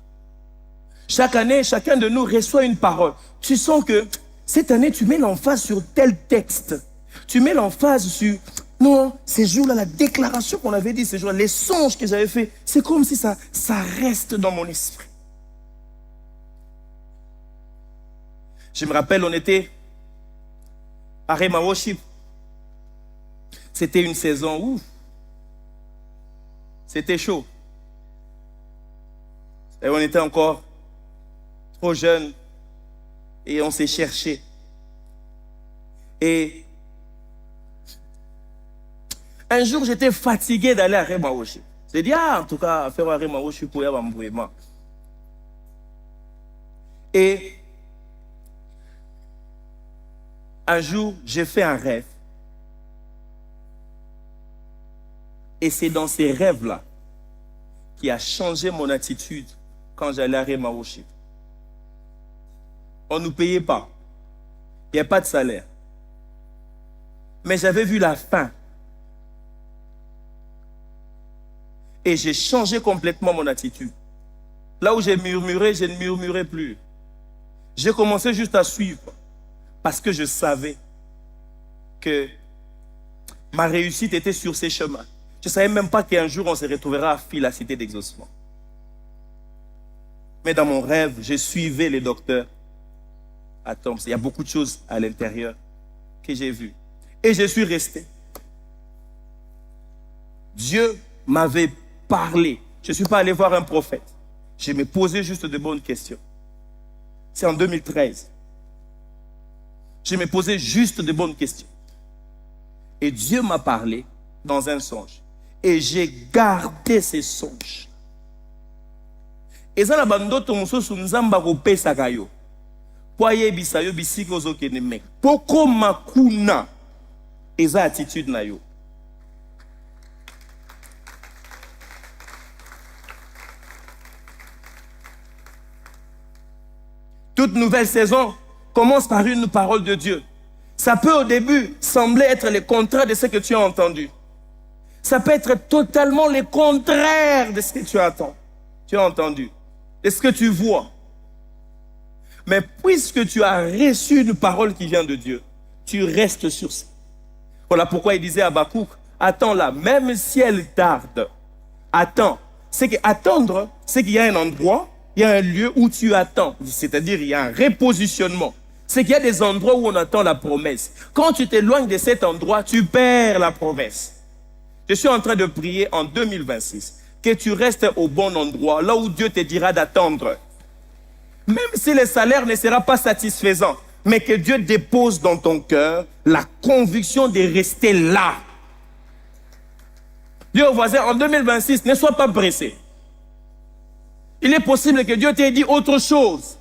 Chaque année, chacun de nous reçoit une parole. Tu sens que cette année, tu mets l'emphase sur tel texte. Tu mets l'emphase sur, non, ces jours-là, la déclaration qu'on avait dit, ces jours-là, les songes que j'avais faits, c'est comme si ça reste dans mon esprit. Je me rappelle, on était à Rhema Worship. C'était une saison où c'était chaud. Et on était encore trop jeunes et on s'est cherché. Et un jour, j'étais fatigué d'aller à Rhema Worship. J'ai dit, en tout cas, faire un Rhema Worship pour y avoir un mouvement. Et un jour, j'ai fait un rêve. Et c'est dans ces rêves-là qui a changé mon attitude quand j'allais à Rhema Worship. On ne nous payait pas. Il n'y a pas de salaire. Mais j'avais vu la fin. Et j'ai changé complètement mon attitude. Là où j'ai murmuré, je ne murmurais plus. J'ai commencé juste à suivre. Parce que je savais que ma réussite était sur ces chemins. Je ne savais même pas qu'un jour on se retrouvera à Fil, la cité d'exaucement. Mais dans mon rêve, je suivais les docteurs à Thompson. Il y a beaucoup de choses à l'intérieur que j'ai vues. Et je suis resté. Dieu m'avait parlé. Je ne suis pas allé voir un prophète. Je me posais juste de bonnes questions. C'est en 2013. Je me posais juste de bonnes questions. Et Dieu m'a parlé dans un songe. Et j'ai gardé ces songes. Et ça, la bande mosusu nzamba kopesaka yo. Po ayebisa yo bisika ozokende me. Poko makuna eza attitude na yo. Toute nouvelle saison commence par une parole de Dieu. Ça peut au début sembler être le contraire de ce que tu as entendu. Ça peut être totalement le contraire de ce que tu as entendu, de ce que tu vois. Mais puisque tu as reçu une parole qui vient de Dieu, tu restes sur ça. Voilà pourquoi il disait à Habakkuk, attends là, même si elle tarde, attends. C'est qu'attendre, c'est qu'il y a un endroit, il y a un lieu où tu attends. C'est-à-dire, il y a un repositionnement. C'est qu'il y a des endroits où on attend la promesse. Quand tu t'éloignes de cet endroit, tu perds la promesse. Je suis en train de prier en 2026 que tu restes au bon endroit, là où Dieu te dira d'attendre. Même si le salaire ne sera pas satisfaisant, mais que Dieu dépose dans ton cœur la conviction de rester là. Dis au voisin, en 2026, ne sois pas pressé. Il est possible que Dieu t'ait dit autre chose.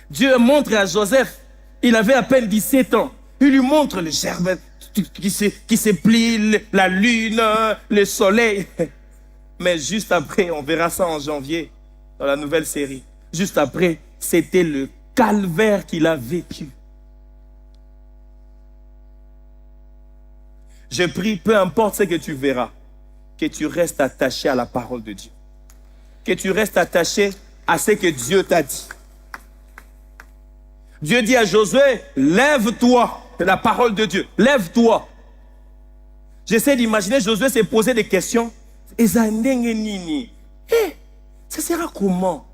Dieu montre à Joseph, il avait à peine 17 ans. Il lui montre le gerbe qui se plie, la lune, le soleil. Mais juste après, on verra ça en janvier, dans la nouvelle série. Juste après, c'était le calvaire qu'il a vécu. Je prie, peu importe ce que tu verras, que tu restes attaché à la parole de Dieu. Que tu restes attaché à ce que Dieu t'a dit. Dieu dit à Josué, lève-toi. C'est la parole de Dieu. Lève-toi. J'essaie d'imaginer Josué s'est posé des questions. Ça sera comment?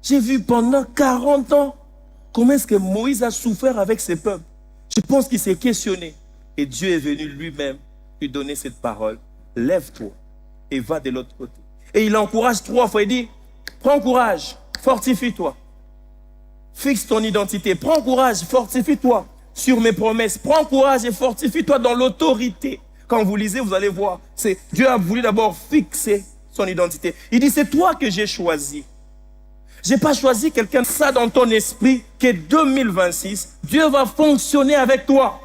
J'ai vu pendant 40 ans comment est-ce que Moïse a souffert avec ses peuples. Je pense qu'il s'est questionné. Et Dieu est venu lui-même lui donner cette parole. Lève-toi et va de l'autre côté. Et il encourage 3 fois. Il dit, prends courage, fortifie-toi. Fixe ton identité. Prends courage, fortifie-toi sur mes promesses. Prends courage et fortifie-toi dans l'autorité. Quand vous lisez, vous allez voir. Dieu a voulu d'abord fixer son identité. Il dit, c'est toi que j'ai choisi. Je n'ai pas choisi quelqu'un. Ça dans ton esprit, que 2026, Dieu va fonctionner avec toi.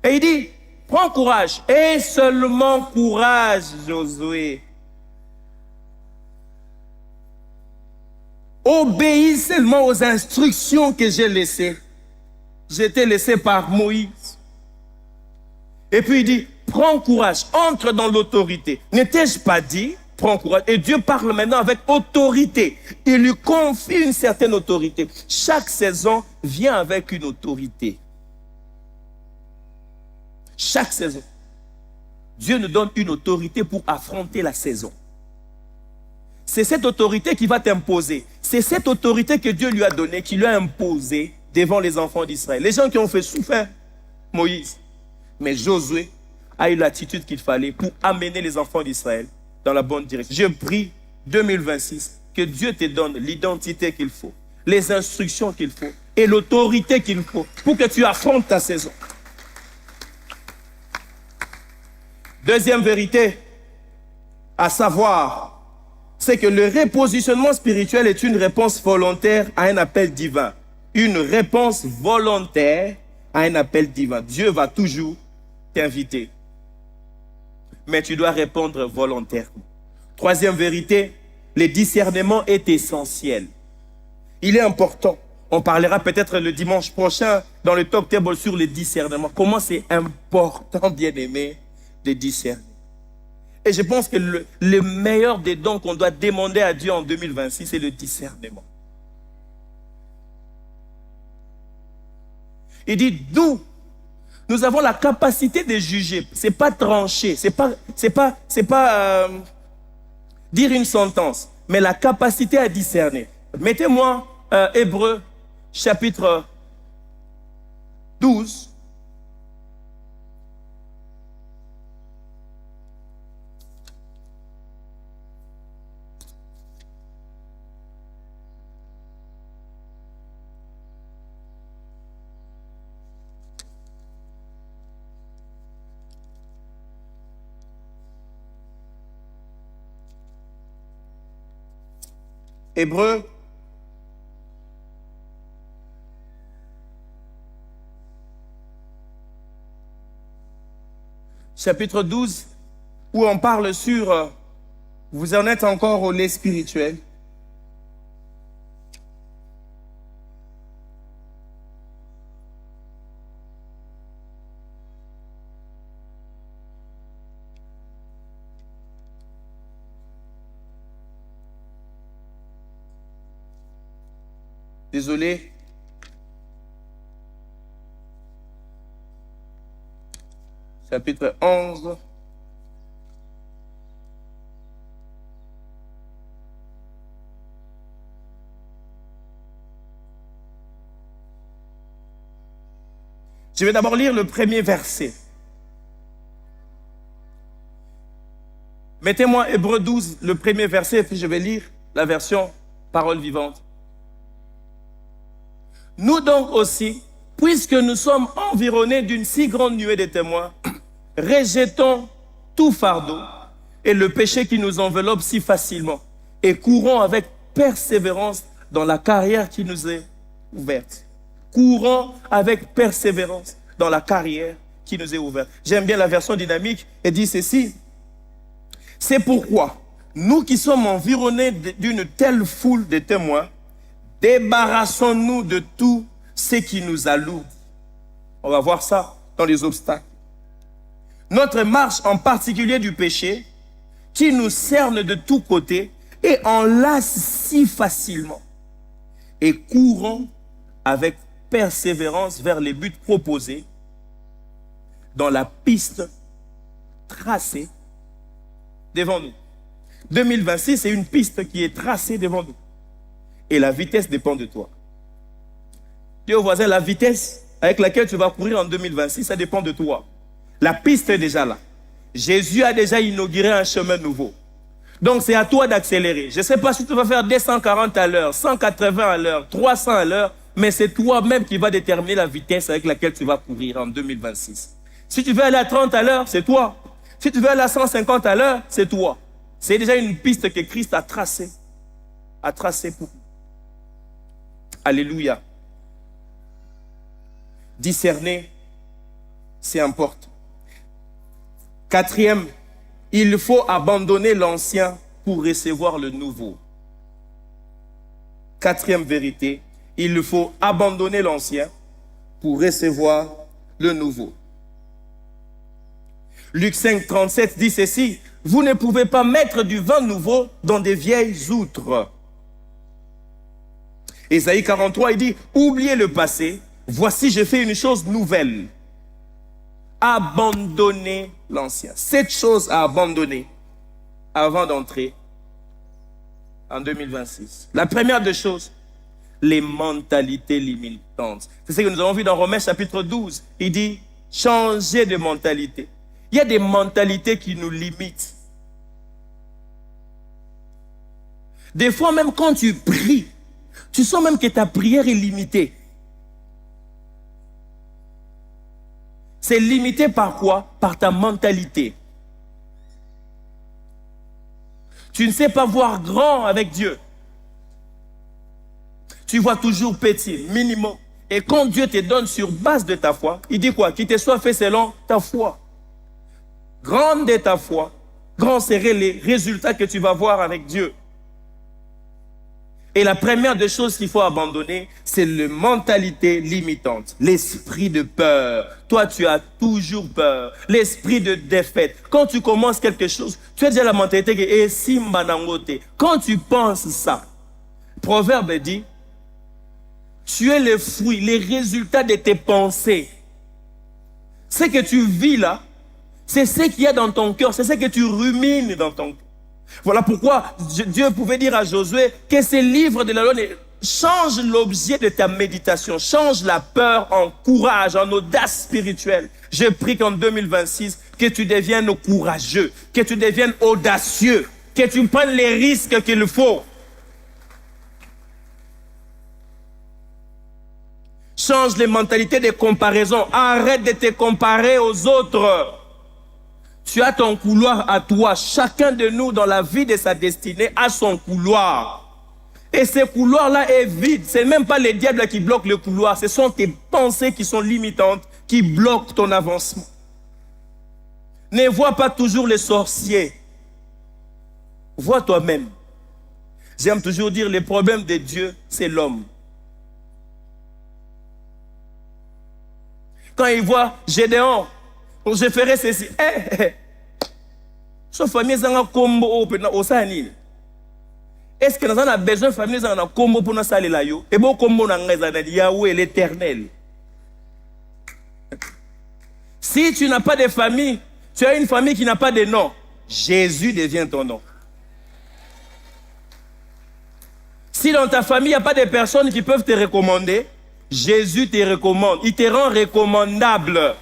Et il dit, Prends courage. Et seulement courage, Josué. Obéis seulement aux instructions que j'ai laissées. J'ai été laissé par Moïse. Et puis il dit, prends courage, entre dans l'autorité. N'étais-je pas dit, prends courage. Et Dieu parle maintenant avec autorité. Il lui confie une certaine autorité. Chaque saison vient avec une autorité. Chaque saison. Dieu nous donne une autorité pour affronter la saison. C'est cette autorité qui va t'imposer. C'est cette autorité que Dieu lui a donnée, qui lui a imposée devant les enfants d'Israël. Les gens qui ont fait souffrir Moïse. Mais Josué a eu l'attitude qu'il fallait pour amener les enfants d'Israël dans la bonne direction. Je prie 2026 que Dieu te donne l'identité qu'il faut, les instructions qu'il faut et l'autorité qu'il faut pour que tu affrontes ta saison. Deuxième vérité à savoir, c'est que le repositionnement spirituel est une réponse volontaire à un appel divin. Une réponse volontaire à un appel divin. Dieu va toujours t'inviter. Mais tu dois répondre volontairement. Troisième vérité, le discernement est essentiel. Il est important. On parlera peut-être le dimanche prochain dans le talk table sur le discernement. Comment c'est important, bien-aimé, de discerner. Et je pense que le meilleur des dons qu'on doit demander à Dieu en 2026, c'est le discernement. Il dit, nous avons la capacité de juger. C'est pas trancher, c'est pas dire une sentence, mais la capacité à discerner. Mettez-moi Hébreux chapitre 12. Hébreux chapitre 12, où on parle sur vous en êtes encore au lait spirituel. Désolé. Chapitre 11. Je vais d'abord lire le premier verset. Mettez-moi Hébreux 12, le premier verset, et puis je vais lire la version Parole vivante. Nous donc aussi, puisque nous sommes environnés d'une si grande nuée de témoins, rejetons tout fardeau et le péché qui nous enveloppe si facilement et courons avec persévérance dans la carrière qui nous est ouverte. Courons avec persévérance dans la carrière qui nous est ouverte. J'aime bien la version dynamique et dit ceci. C'est pourquoi nous qui sommes environnés d'une telle foule de témoins, débarrassons-nous de tout ce qui nous alourdit. On va voir ça dans les obstacles. Notre marche en particulier du péché, qui nous cerne de tous côtés et enlace si facilement. Et courons avec persévérance vers les buts proposés dans la piste tracée devant nous. 2026, c'est une piste qui est tracée devant nous. Et la vitesse dépend de toi. Dis au voisin, la vitesse avec laquelle tu vas courir en 2026, ça dépend de toi. La piste est déjà là. Jésus a déjà inauguré un chemin nouveau. Donc c'est à toi d'accélérer. Je ne sais pas si tu vas faire 240 à l'heure, 180 à l'heure, 300 à l'heure, mais c'est toi-même qui vas déterminer la vitesse avec laquelle tu vas courir en 2026. Si tu veux aller à 30 à l'heure, c'est toi. Si tu veux aller à 150 à l'heure, c'est toi. C'est déjà une piste que Christ a tracée. A tracée pour nous. Alléluia. Discerner, c'est important. Quatrième, il faut abandonner l'ancien pour recevoir le nouveau. Quatrième vérité, il faut abandonner l'ancien pour recevoir le nouveau. Luc 5, 37 dit ceci: vous ne pouvez pas mettre du vin nouveau dans des vieilles outres. Ésaïe 43, il dit: oubliez le passé, voici je fais une chose nouvelle. Abandonnez l'ancien. 7 choses à abandonner avant d'entrer en 2026. La première des choses, les mentalités limitantes. C'est ce que nous avons vu dans Romains chapitre 12. Il dit: changez de mentalité. Il y a des mentalités qui nous limitent. Des fois, même quand tu pries, tu sens même que ta prière est limitée. C'est limité par quoi? Par ta mentalité. Tu ne sais pas voir grand avec Dieu. Tu vois toujours petit, minimum. Et quand Dieu te donne sur base de ta foi, il dit quoi? Qu'il te soit fait selon ta foi. Grande est ta foi, grands seraient les résultats que tu vas voir avec Dieu. Et la première des choses qu'il faut abandonner, c'est la mentalité limitante, l'esprit de peur. Toi, tu as toujours peur, l'esprit de défaite. Quand tu commences quelque chose, tu as déjà la mentalité que « simba nangote ». Quand tu penses ça, Proverbe dit, tu es le fruit, les résultats de tes pensées. Ce que tu vis là, c'est ce qu'il y a dans ton cœur, c'est ce que tu rumines dans ton cœur. Voilà pourquoi Dieu pouvait dire à Josué que ces livres de la loi change l'objet de ta méditation, change la peur en courage, en audace spirituelle. Je prie qu'en 2026, que tu deviennes courageux, que tu deviennes audacieux, que tu prennes les risques qu'il faut. Change les mentalités de comparaison, arrête de te comparer aux autres. Tu as ton couloir à toi. Chacun de nous, dans la vie de sa destinée, a son couloir. Et ce couloir-là est vide. Ce n'est même pas les diables qui bloquent le couloir. Ce sont tes pensées qui sont limitantes, qui bloquent ton avancement. Ne vois pas toujours les sorciers. Vois toi-même. J'aime toujours dire, le problème de Dieu, c'est l'homme. Quand il voit Gédéon, je ferai ceci. So famille zanga kombo pena osani. Est-ce que nous avons besoin de famille zanga kombo pour nous saler là yo? Et bon kombo na ngeza na Yahweh l'Éternel. Si tu n'as pas de famille, tu as une famille qui n'a pas de nom. Jésus devient ton nom. Si dans ta famille il n'y a pas de personnes qui peuvent te recommander, Jésus te recommande. Il te rend recommandable.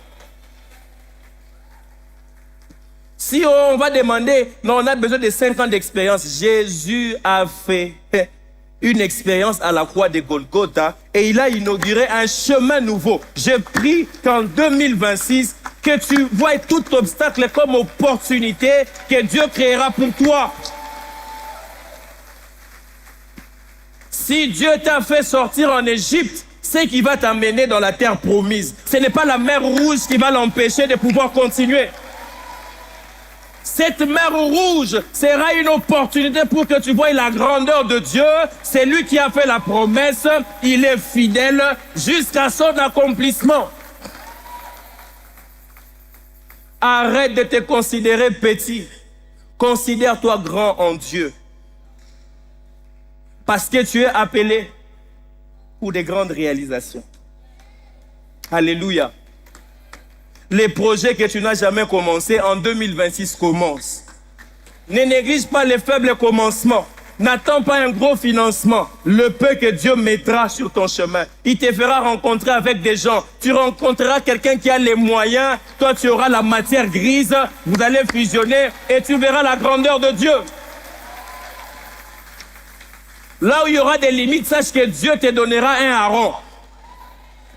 Si on va demander, non, on a besoin de 5 ans d'expérience. Jésus a fait une expérience à la croix de Golgotha et il a inauguré un chemin nouveau. Je prie qu'en 2026, que tu vois tout obstacle comme opportunité que Dieu créera pour toi. Si Dieu t'a fait sortir en Égypte, c'est qui va t'amener dans la terre promise. Ce n'est pas la mer rouge qui va l'empêcher de pouvoir continuer. Cette mer rouge sera une opportunité pour que tu vois la grandeur de Dieu. C'est lui qui a fait la promesse. Il est fidèle jusqu'à son accomplissement. Arrête de te considérer petit. Considère-toi grand en Dieu. Parce que tu es appelé pour des grandes réalisations. Alléluia. Les projets que tu n'as jamais commencés en 2026 commencent. Ne néglige pas les faibles commencements. N'attends pas un gros financement. Le peu que Dieu mettra sur ton chemin, il te fera rencontrer avec des gens. Tu rencontreras quelqu'un qui a les moyens. Toi, tu auras la matière grise. Vous allez fusionner et tu verras la grandeur de Dieu. Là où il y aura des limites, sache que Dieu te donnera un Aaron.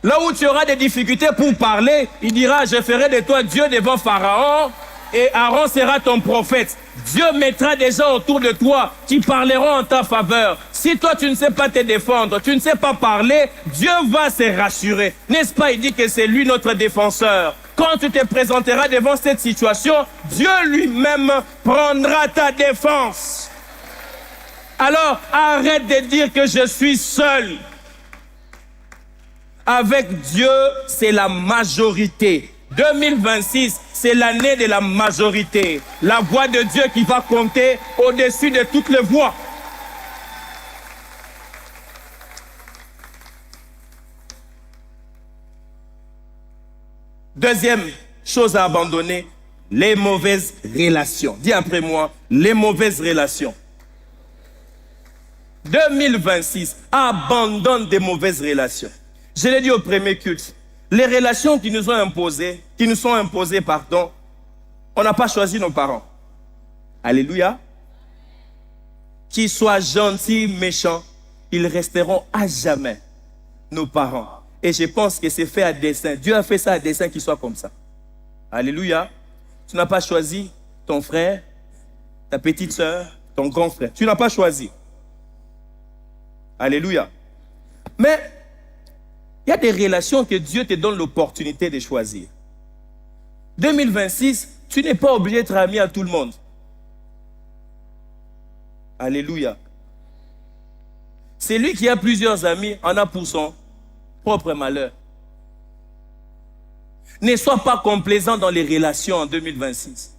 Là où tu auras des difficultés pour parler, il dira, je ferai de toi Dieu devant Pharaon et Aaron sera ton prophète. Dieu mettra des gens autour de toi qui parleront en ta faveur. Si toi tu ne sais pas te défendre, tu ne sais pas parler, Dieu va se rassurer. N'est-ce pas, il dit que c'est lui notre défenseur. Quand tu te présenteras devant cette situation, Dieu lui-même prendra ta défense. Alors, arrête de dire que je suis seul. Avec Dieu, c'est la majorité. 2026, c'est l'année de la majorité. La voix de Dieu qui va compter au-dessus de toutes les voix. Deuxième chose à abandonner, les mauvaises relations. Dis après moi, les mauvaises relations. 2026, abandonne des mauvaises relations. Je l'ai dit au premier culte, les relations qui nous sont imposées, on n'a pas choisi nos parents. Alléluia. Qu'ils soient gentils, méchants, ils resteront à jamais nos parents. Et je pense que c'est fait à dessein. Dieu a fait ça à dessein qu'ils soient comme ça. Alléluia. Tu n'as pas choisi ton frère, ta petite soeur, ton grand frère. Tu n'as pas choisi. Alléluia. Mais il y a des relations que Dieu te donne l'opportunité de choisir. 2026, tu n'es pas obligé d'être ami à tout le monde. Alléluia. Celui qui a plusieurs amis en a pour son propre malheur. Ne sois pas complaisant dans les relations en 2026.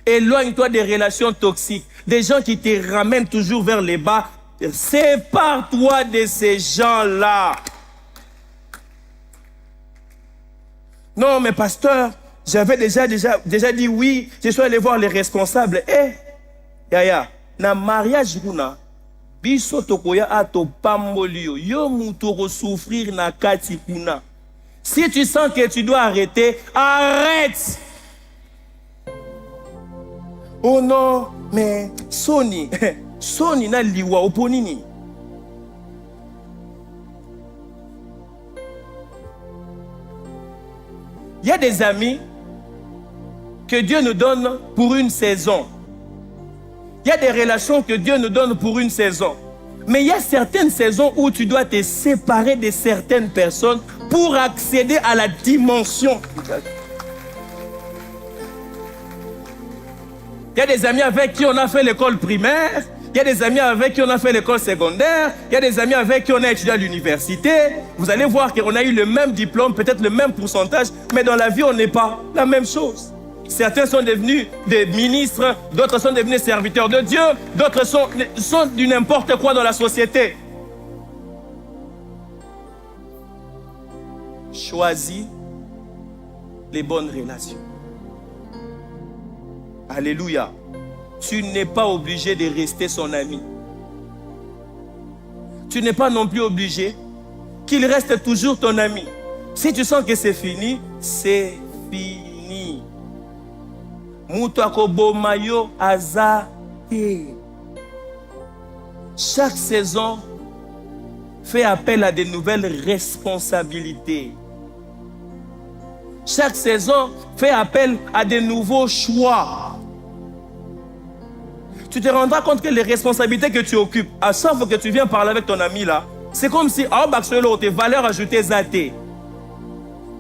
Éloigne-toi des relations toxiques, des gens qui te ramènent toujours vers les bas. Sépare-toi de ces gens-là. Non, mais pasteur, j'avais déjà dit oui, je suis allé voir les responsables. Yaya, na mariage kuna, biso tokoya ato pambolio, yo mutoro souffrir na kati kuna. Si tu sens que tu dois arrêter, arrête. Oh non, mais Sony na liwa oponini. Il y a des amis que Dieu nous donne pour une saison. Il y a des relations que Dieu nous donne pour une saison. Mais il y a certaines saisons où tu dois te séparer de certaines personnes pour accéder à la dimension. Il y a des amis avec qui on a fait l'école primaire. Il y a des amis avec qui on a fait l'école secondaire. Il y a des amis avec qui on a étudié à l'université. Vous allez voir qu'on a eu le même diplôme, peut-être le même pourcentage, mais dans la vie, on n'est pas la même chose. Certains sont devenus des ministres, d'autres sont devenus serviteurs de Dieu, d'autres sont du n'importe quoi dans la société. Choisis les bonnes relations. Alléluia. Tu n'es pas obligé de rester son ami. Tu n'es pas non plus obligé qu'il reste toujours ton ami. Si tu sens que c'est fini, c'est fini. Mayo azate. Chaque saison fait appel à de nouvelles responsabilités. Chaque saison fait appel à de nouveaux choix. Tu te rendras compte que les responsabilités que tu occupes, à chaque fois que tu viens parler avec ton ami là, c'est comme si, tes valeurs ajoutées zaté.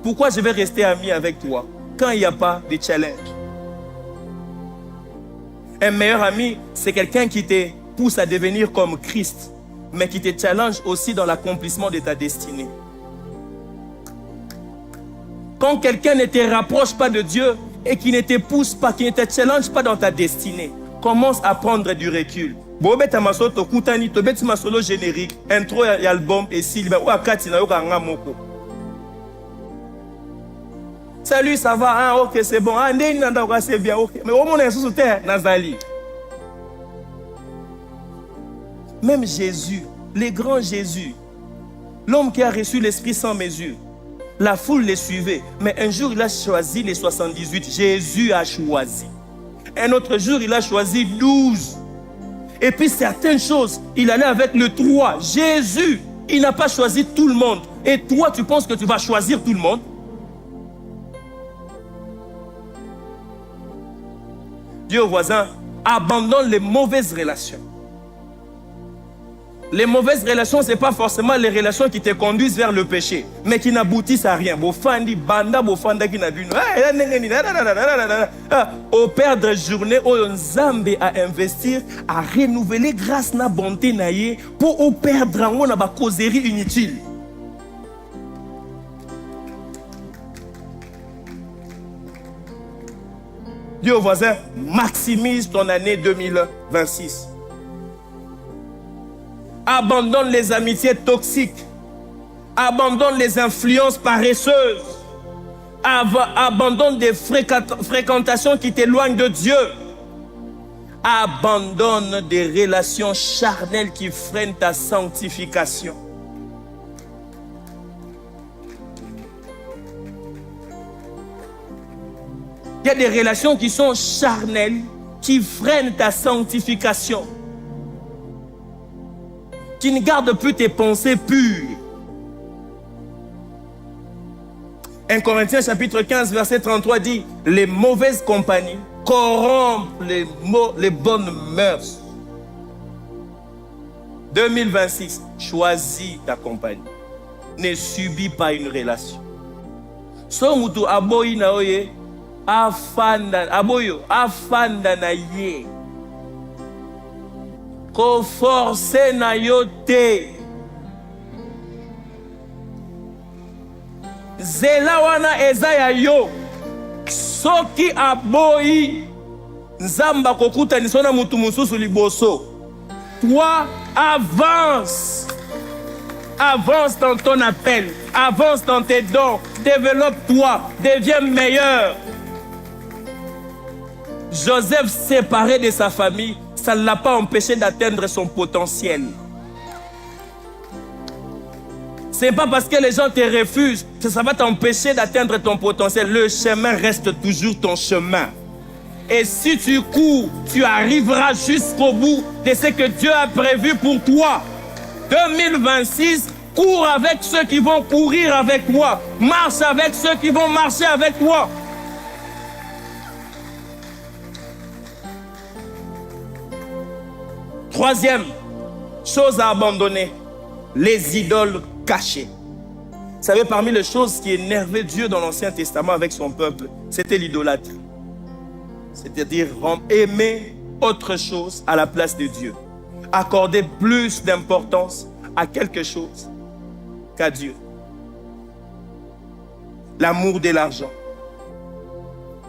Pourquoi je vais rester ami avec toi quand il n'y a pas de challenge? Un meilleur ami, c'est quelqu'un qui te pousse à devenir comme Christ, mais qui te challenge aussi dans l'accomplissement de ta destinée. Quand quelqu'un ne te rapproche pas de Dieu et qui ne te pousse pas, qui ne te challenge pas dans ta destinée, commence à prendre du recul. Bobeta masoto kutani to beti masolo générique, intro et album et silba ou akati na yoka ngamoko. Salut, ça va? Ah, ok, c'est bon. Ah, c'est bien, ok. Mais au moins, on est sous terre, Nazali. Même Jésus, le grand Jésus, l'homme qui a reçu l'Esprit sans mesure, la foule les suivait. Mais un jour, il a choisi les 78. Jésus a choisi. Un autre jour, il a choisi 12. Et puis, certaines choses, il allait avec le 3. Jésus, il n'a pas choisi tout le monde. Et toi, tu penses que tu vas choisir tout le monde? Dis au voisin, abandonne les mauvaises relations. Les mauvaises relations, ce n'est pas forcément les relations qui te conduisent vers le péché, mais qui n'aboutissent à rien. Au perdre journée, au Nzambe à investir, à renouveler grâce na bonté naïe pour au perdre on a ba causerie inutile. Dis au voisin, maximise ton année 2026. Abandonne les amitiés toxiques. Abandonne les influences paresseuses. Abandonne des fréquentations qui t'éloignent de Dieu. Abandonne des relations charnelles qui freinent ta sanctification. Il y a des relations qui sont charnelles, qui freinent ta sanctification, qui ne gardent plus tes pensées pures. 1 Corinthiens chapitre 15 verset 33 dit, les mauvaises compagnies corrompent les bonnes mœurs. 2026, choisis ta compagnie. Ne subis pas une relation. So mutu aboyi na oye, afanda aboyo afanda na ye ko force na yo te zela wana eza ya yo soki aboyi nzamba kokuta nisona mutu mususu liboso. Toi avance dans ton appel, avance dans tes dons, développe-toi, deviens meilleur. Joseph séparé de sa famille, ça ne l'a pas empêché d'atteindre son potentiel. Ce n'est pas parce que les gens te refusent que ça va t'empêcher d'atteindre ton potentiel. Le chemin reste toujours ton chemin. Et si tu cours, tu arriveras jusqu'au bout de ce que Dieu a prévu pour toi. 2026, cours avec ceux qui vont courir avec toi. Marche avec ceux qui vont marcher avec toi. Troisième chose à abandonner, les idoles cachées. Vous savez, parmi les choses qui énervaient Dieu dans l'Ancien Testament avec son peuple, c'était l'idolâtrie. C'est-à-dire aimer autre chose à la place de Dieu. Accorder plus d'importance à quelque chose qu'à Dieu. L'amour de l'argent,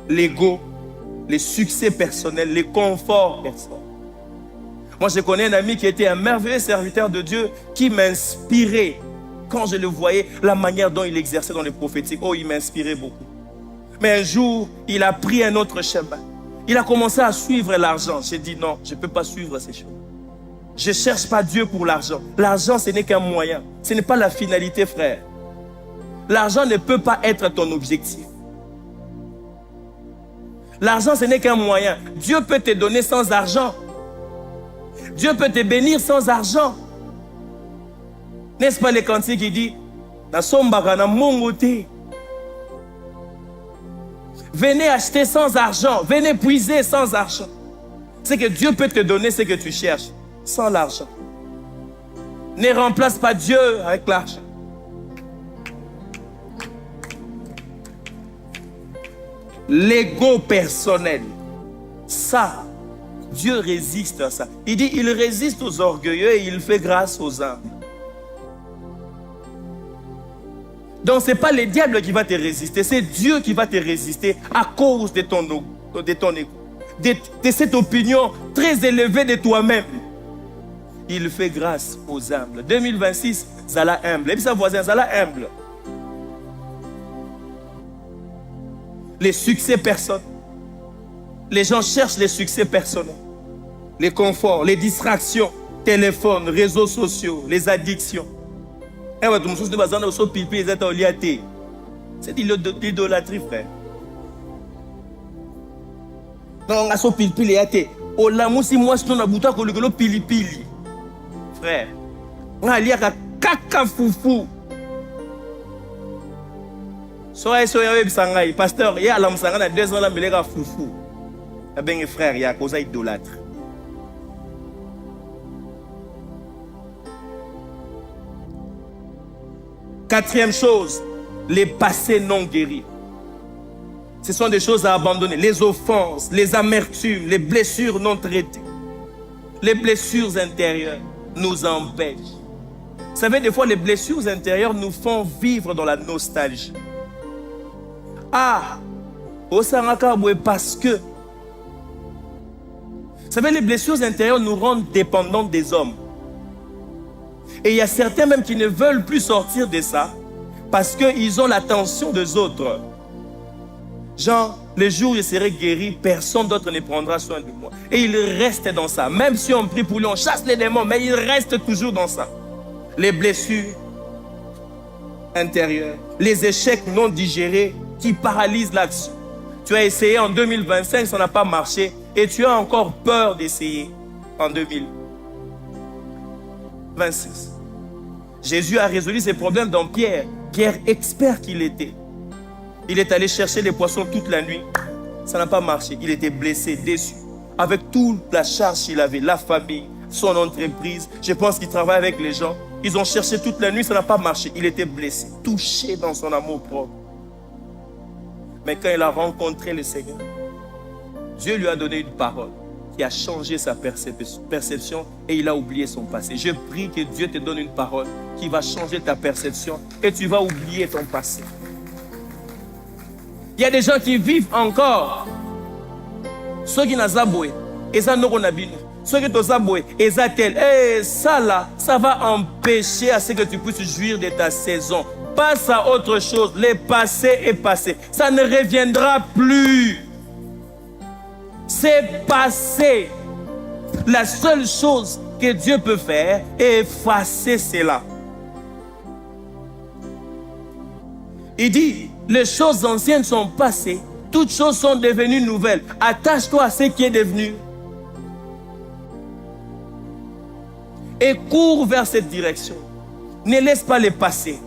l'ego, les succès personnels, les conforts personnels. Moi, je connais un ami qui était un merveilleux serviteur de Dieu qui m'inspirait. Quand je le voyais, la manière dont il exerçait dans les prophétiques, oh, il m'inspirait beaucoup. Mais un jour, il a pris un autre chemin. Il a commencé à suivre l'argent. J'ai dit non, je ne peux pas suivre ces choses. Je ne cherche pas Dieu pour l'argent. L'argent, ce n'est qu'un moyen. Ce n'est pas la finalité, frère. L'argent ne peut pas être ton objectif. L'argent, ce n'est qu'un moyen. Dieu peut te donner sans argent. Dieu peut te bénir sans argent. N'est-ce pas le cantique qui dit venez acheter sans argent, venez puiser sans argent. C'est que Dieu peut te donner ce que tu cherches sans l'argent. Ne remplace pas Dieu avec l'argent. L'ego personnel, ça, Dieu résiste à ça. Il dit, il résiste aux orgueilleux et il fait grâce aux humbles. Donc, ce n'est pas le diable qui va te résister, c'est Dieu qui va te résister à cause de ton ego, de cette opinion très élevée de toi-même. Il fait grâce aux humbles. 2026, Zala humble. Et puis sa voisin, Zala humble. Les succès personnels. Les gens cherchent les succès personnels. Les conforts, les distractions, téléphone, réseaux sociaux, les addictions. C'est de l'idolâtrie, frère. Non, on a so pili yate. O la musi moi si on a buta ko le pili pili. Frère, on a lié kaka foufou. Soya web sangai, pasteur, il y a la msanga na 2 ans la melega foufou. Eh bien frère, il y a cause idolâtre. Quatrième chose, les passés non guéris. Ce sont des choses à abandonner. Les offenses, les amertumes, les blessures non traitées. Les blessures intérieures nous empêchent. Vous savez, des fois, les blessures intérieures nous font vivre dans la nostalgie. Ah, parce que... Vous savez, les blessures intérieures nous rendent dépendants des hommes. Et il y a certains même qui ne veulent plus sortir de ça parce qu'ils ont l'attention des autres. Genre, le jour où je serai guéri, personne d'autre ne prendra soin de moi. Et il reste dans ça. Même si on prie pour lui, on chasse les démons, mais il reste toujours dans ça. Les blessures intérieures, les échecs non digérés qui paralysent l'action. Tu as essayé en 2025, ça n'a pas marché et tu as encore peur d'essayer en 2026. Jésus a résolu ses problèmes dans Pierre. Pierre, expert qu'il était. Il est allé chercher les poissons toute la nuit. Ça n'a pas marché. Il était blessé, déçu. Avec toute la charge qu'il avait, la famille, son entreprise. Je pense qu'il travaille avec les gens. Ils ont cherché toute la nuit, ça n'a pas marché. Il était blessé, touché dans son amour propre. Mais quand il a rencontré le Seigneur, Dieu lui a donné une parole qui a changé sa perception et il a oublié son passé. Je prie que Dieu te donne une parole qui va changer ta perception et tu vas oublier ton passé. Il y a des gens qui vivent encore. Ceux qui n'ont pas boué, ils n'ont pas boué. Ceux qui n'ont pas boué, ils ont tel. Et ça là, ça va empêcher à ce que tu puisses jouir de ta saison. Passe à autre chose. Le passé est passé. Ça ne reviendra plus. C'est passé. La seule chose que Dieu peut faire est effacer cela. Il dit, les choses anciennes sont passées, toutes choses sont devenues nouvelles. Attache-toi à ce qui est devenu. Et cours vers cette direction. Ne laisse pas les passés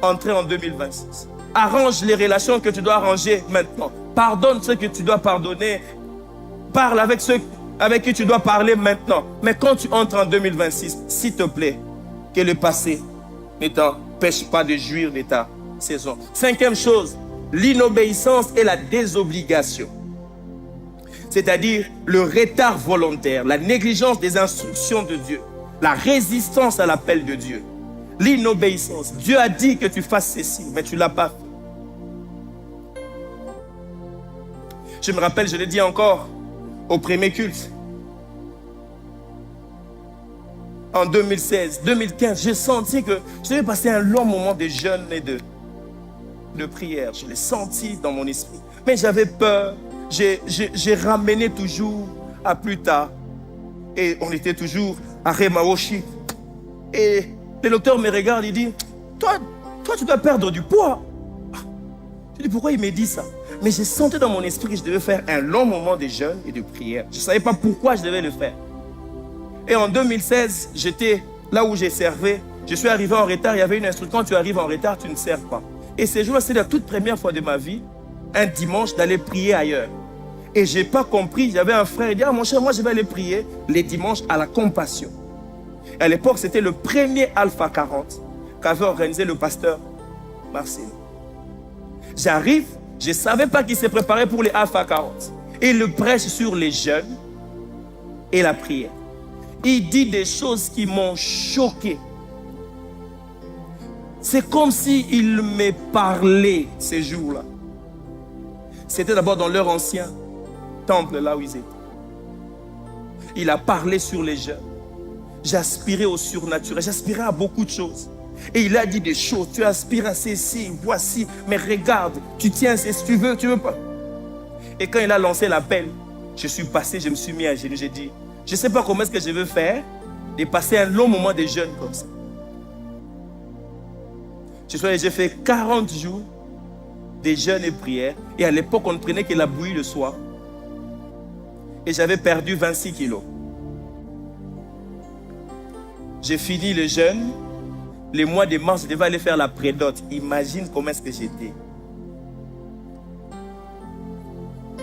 entrer en 2026. Arrange les relations que tu dois arranger maintenant. Pardonne ceux que tu dois pardonner. Parle avec ceux avec qui tu dois parler maintenant. Mais quand tu entres en 2026, s'il te plaît, que le passé ne t'empêche pas de jouir de ta saison. Cinquième chose, l'inobéissance et la désobligation. C'est-à-dire le retard volontaire, la négligence des instructions de Dieu, la résistance à l'appel de Dieu. L'inobéissance. Dieu a dit que tu fasses ceci, mais tu ne l'as pas fait. Je me rappelle, je l'ai dit encore, au premier culte. En 2016, 2015, j'ai senti que je devais passer un long moment de jeûne et de prière. Je l'ai senti dans mon esprit. Mais j'avais peur. J'ai ramené toujours à plus tard. Et on était toujours à Remaoshi. Et le docteur me regarde, il dit, toi, tu dois perdre du poids. Je dis, pourquoi il me dit ça? Mais j'ai senti dans mon esprit que je devais faire un long moment de jeûne et de prière. Je ne savais pas pourquoi je devais le faire. Et en 2016, j'étais là où j'ai servi. Je suis arrivé en retard. Il y avait une instruction. Quand tu arrives en retard, tu ne sers pas. Et ce jour-là, c'est la toute première fois de ma vie, un dimanche, d'aller prier ailleurs. Et je n'ai pas compris. J'avais un frère, il dit, ah mon cher, moi je vais aller prier les dimanches à la Compassion. À l'époque, c'était le premier Alpha 40 qu'avait organisé le pasteur Marcel. J'arrive, je ne savais pas qu'il s'est préparé pour les Alpha 40. Il le prêche sur les jeûnes et la prière. Il dit des choses qui m'ont choqué. C'est comme s'il me parlait ces jours-là. C'était d'abord dans leur ancien temple, là où ils étaient. Il a parlé sur les jeûnes. J'aspirais au surnaturel, j'aspirais à beaucoup de choses. Et il a dit des choses, tu aspires à ceci, voici, mais regarde, tu tiens, si tu veux pas. Et quand il a lancé l'appel, je suis passé, je me suis mis à genoux, j'ai dit, je ne sais pas comment est-ce que je veux faire, de passer un long moment de jeûne comme ça. J'ai fait 40 jours de jeûne et prière, et à l'époque, on ne prenait que la bouillie le soir. Et j'avais perdu 26 kilos. J'ai fini le jeûne. Le mois de mars, je devais aller faire la prédote. Imagine comment est-ce que j'étais.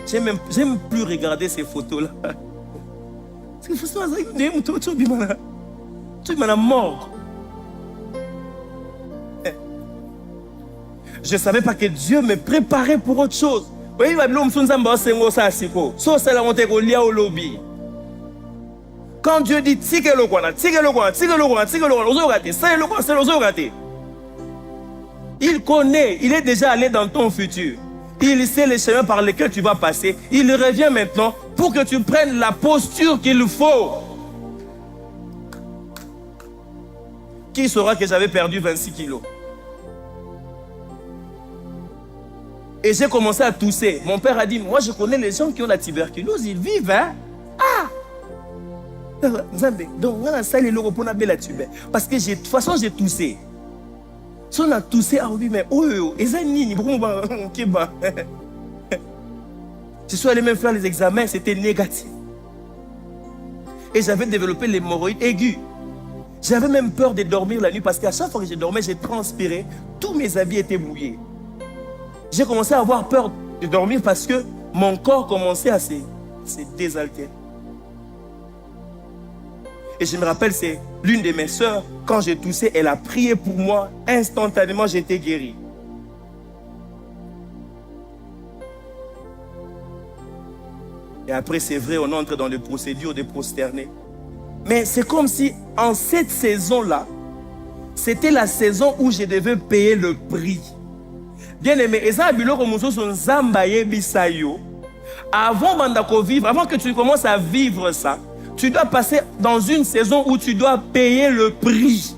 J'aime plus regarder ces photos-là. Tu es mort. je ne savais pas que Dieu me préparait pour autre chose. Oui, quand Dieu dit il connaît, il est déjà allé dans ton futur. Il sait les chemins par lesquels tu vas passer. Il revient maintenant pour que tu prennes la posture qu'il faut. Qui saura que j'avais perdu 26 kilos? Et j'ai commencé à tousser. Mon père a dit, moi je connais les gens qui ont la tuberculose, ils vivent, hein? Ah! Donc, on a salé le repos, on a la tuberculose. Parce que de toute façon, j'ai toussé. Si on a toussé, ah oui, mais oh, et ça, ni, je suis allé même faire les examens, c'était négatif. Et j'avais développé l'hémorroïde aiguë. J'avais même peur de dormir la nuit parce qu'à chaque fois que je dormais, j'ai transpiré. Tous mes habits étaient mouillés. J'ai commencé à avoir peur de dormir parce que mon corps commençait à se désaltérer. Et je me rappelle, c'est l'une de mes sœurs, quand j'ai toussé, elle a prié pour moi. Instantanément, j'étais guéri. Et après, c'est vrai, on entre dans les procédures de prosterner. Mais c'est comme si, en cette saison-là, c'était la saison où je devais payer le prix. Bien aimé, avant que tu commences à vivre ça, tu dois passer dans une saison où tu dois payer le prix.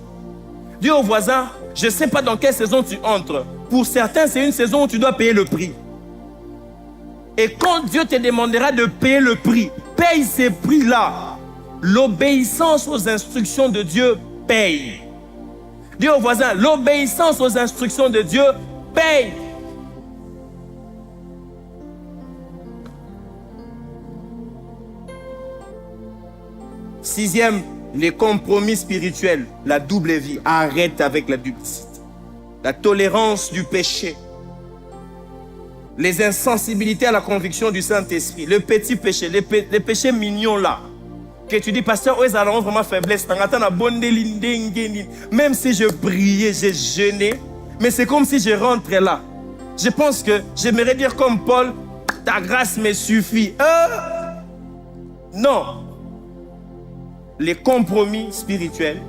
Dis au voisin, je ne sais pas dans quelle saison tu entres. Pour certains, c'est une saison où tu dois payer le prix. Et quand Dieu te demandera de payer le prix, paye ces prix-là. L'obéissance aux instructions de Dieu paye. Dis au voisin, l'obéissance aux instructions de Dieu paye. Sixième, les compromis spirituels, la double vie. Arrête avec la duplicité. La tolérance du péché. Les insensibilités à la conviction du Saint-Esprit. Le petit péché, les péchés mignons là. Que tu dis, pasteur, où est-ce vraiment faiblesse? Même si je priais, j'ai jeûné, mais c'est comme si je rentrais là. Je pense que j'aimerais dire comme Paul, ta grâce me suffit. Non. Les compromis spirituels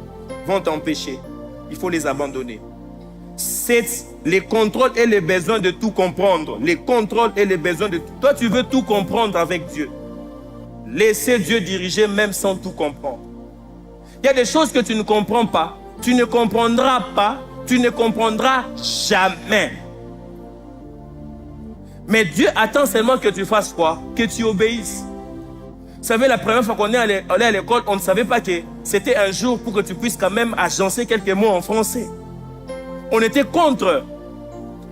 vont t'empêcher. Il faut les abandonner. C'est les contrôles et les besoins de tout comprendre. Les contrôles et les besoins de tout. Toi, tu veux tout comprendre avec Dieu. Laissez Dieu diriger même sans tout comprendre. Il y a des choses que tu ne comprends pas. Tu ne comprendras pas. Tu ne comprendras jamais. Mais Dieu attend seulement que tu fasses quoi? Que tu obéisses. Vous savez, la première fois qu'on est allé à l'école, on ne savait pas que c'était un jour pour que tu puisses quand même agencer quelques mots en français. On était contre.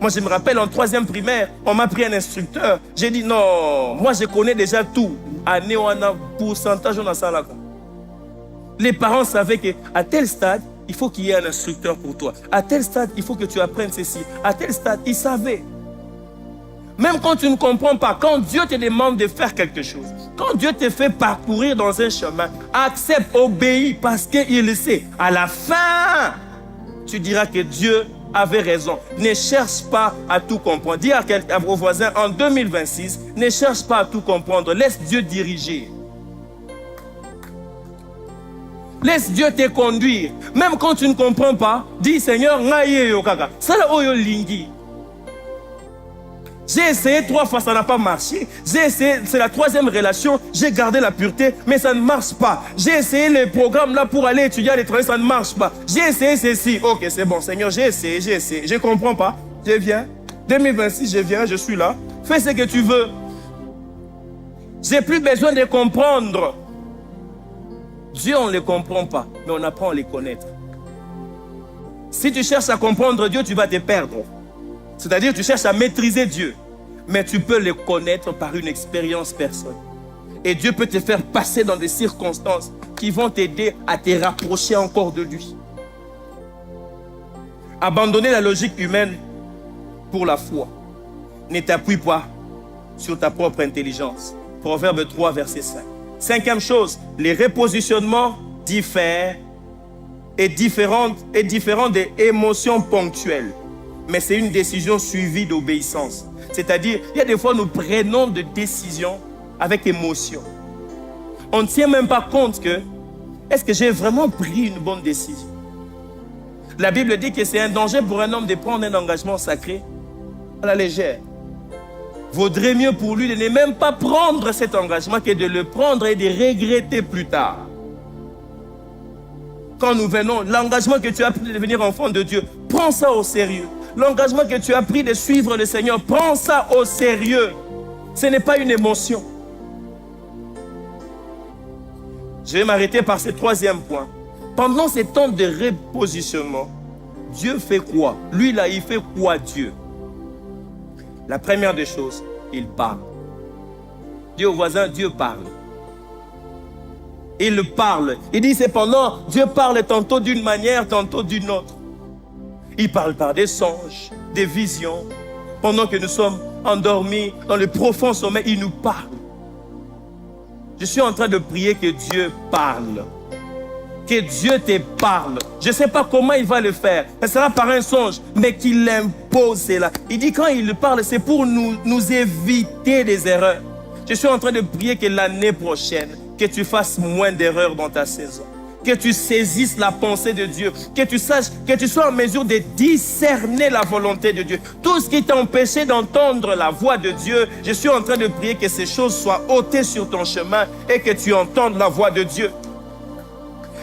Moi, je me rappelle, en 3e primaire, on m'a pris un instructeur. J'ai dit, non, moi, je connais déjà tout. Année, on a pourcentage, on a ça là. Les parents savaient qu'à tel stade, il faut qu'il y ait un instructeur pour toi. À tel stade, il faut que tu apprennes ceci. À tel stade, ils savaient. Même quand tu ne comprends pas, quand Dieu te demande de faire quelque chose, quand Dieu te fait parcourir dans un chemin, accepte, obéis parce qu'il sait. À la fin, tu diras que Dieu avait raison. Ne cherche pas à tout comprendre. Dis à vos voisins, en 2026, ne cherche pas à tout comprendre. Laisse Dieu diriger. Laisse Dieu te conduire. Même quand tu ne comprends pas, dis Seigneur, j'ai essayé 3 fois, ça n'a pas marché. J'ai essayé, c'est la 3e relation, j'ai gardé la pureté, mais ça ne marche pas. J'ai essayé les programmes là pour aller étudier à l'étranger, ça ne marche pas. J'ai essayé ceci. Ok, c'est bon, Seigneur, j'ai essayé. Je ne comprends pas. Je viens. 2026, je viens, je suis là. Fais ce que tu veux. J'ai plus besoin de comprendre. Dieu, on ne le comprend pas, mais on apprend à les connaître. Si tu cherches à comprendre Dieu, tu vas te perdre. C'est-à-dire, tu cherches à maîtriser Dieu. Mais tu peux le connaître par une expérience personnelle. Et Dieu peut te faire passer dans des circonstances qui vont t'aider à te rapprocher encore de lui. Abandonner la logique humaine pour la foi. Ne t'appuie pas sur ta propre intelligence. Proverbe 3, verset 5. 5e chose, les repositionnements diffèrent et différents des émotions ponctuelles. mais c'est une décision suivie d'obéissance. C'est-à-dire, il y a des fois, nous prenons des décisions avec émotion. On ne tient même pas compte que, est-ce que j'ai vraiment pris une bonne décision? La Bible dit que c'est un danger pour un homme de prendre un engagement sacré à la légère. Vaudrait mieux pour lui de ne même pas prendre cet engagement que de le prendre et de regretter plus tard. Quand nous venons, l'engagement que tu as pris de devenir enfant de Dieu, prends ça au sérieux. L'engagement que tu as pris de suivre le Seigneur, prends ça au sérieux. Ce n'est pas une émotion. Je vais m'arrêter par ce troisième point. Pendant ces temps de repositionnement, Dieu fait quoi? Lui là, il fait quoi Dieu? La première des choses, il parle. Dis au voisin, Dieu parle. Il parle. Il dit cependant, Dieu parle tantôt d'une manière, tantôt d'une autre. Il parle par des songes, des visions. Pendant que nous sommes endormis dans le profond sommeil, il nous parle. Je suis en train de prier que Dieu parle. Que Dieu te parle. Je ne sais pas comment il va le faire. Ce sera par un songe, mais qu'il impose cela. Il dit quand il parle, c'est pour nous éviter des erreurs. Je suis en train de prier que l'année prochaine, que tu fasses moins d'erreurs dans ta saison. Que tu saisisses la pensée de Dieu. Que tu saches, que tu sois en mesure de discerner la volonté de Dieu. Tout ce qui t'a empêché d'entendre la voix de Dieu, je suis en train de prier que ces choses soient ôtées sur ton chemin et que tu entendes la voix de Dieu.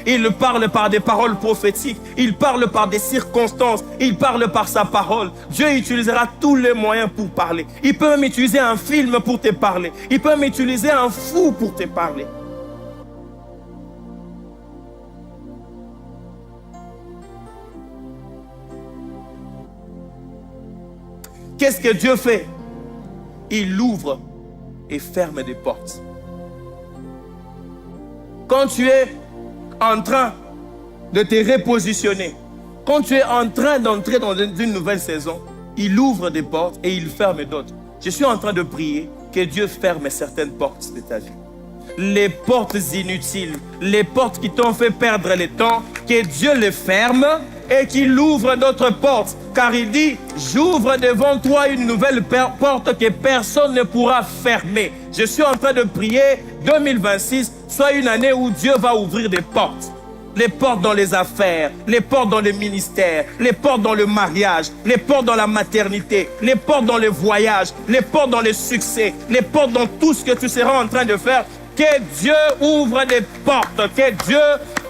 Il parle par des paroles prophétiques. Il parle par des circonstances. Il parle par sa parole. Dieu utilisera tous les moyens pour parler. Il peut même utiliser un film pour te parler. Il peut même utiliser un fou pour te parler. Qu'est-ce que Dieu fait? Il ouvre et ferme des portes. Quand tu es en train de te repositionner, quand tu es en train d'entrer dans une nouvelle saison, il ouvre des portes et il ferme d'autres. Je suis en train de prier que Dieu ferme certaines portes de ta vie. Les portes inutiles, les portes qui t'ont fait perdre le temps, que Dieu les ferme et qu'il ouvre d'autres portes. Car il dit, j'ouvre devant toi une nouvelle porte que personne ne pourra fermer. Je suis en train de prier 2026 soit une année où Dieu va ouvrir des portes. Les portes dans les affaires, les portes dans le ministère, les portes dans le mariage, les portes dans la maternité, les portes dans le voyage, les portes dans le succès, les portes dans tout ce que tu seras en train de faire. Que Dieu ouvre des portes, que Dieu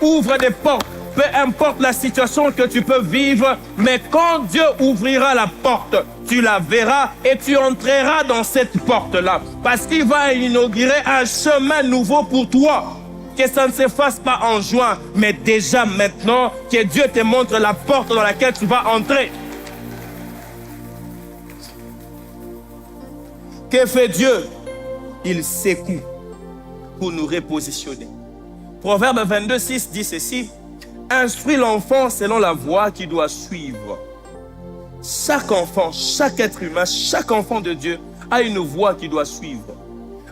ouvre des portes. Peu importe la situation que tu peux vivre, mais quand Dieu ouvrira la porte, tu la verras et tu entreras dans cette porte-là. Parce qu'il va inaugurer un chemin nouveau pour toi. Que ça ne se fasse pas en juin, mais déjà maintenant, que Dieu te montre la porte dans laquelle tu vas entrer. Que fait Dieu? Il secoue pour nous repositionner. Proverbe 22:6 dit ceci. Instruis l'enfant selon la voie qu'il doit suivre. Chaque enfant, chaque être humain, chaque enfant de Dieu a une voie qu'il doit suivre.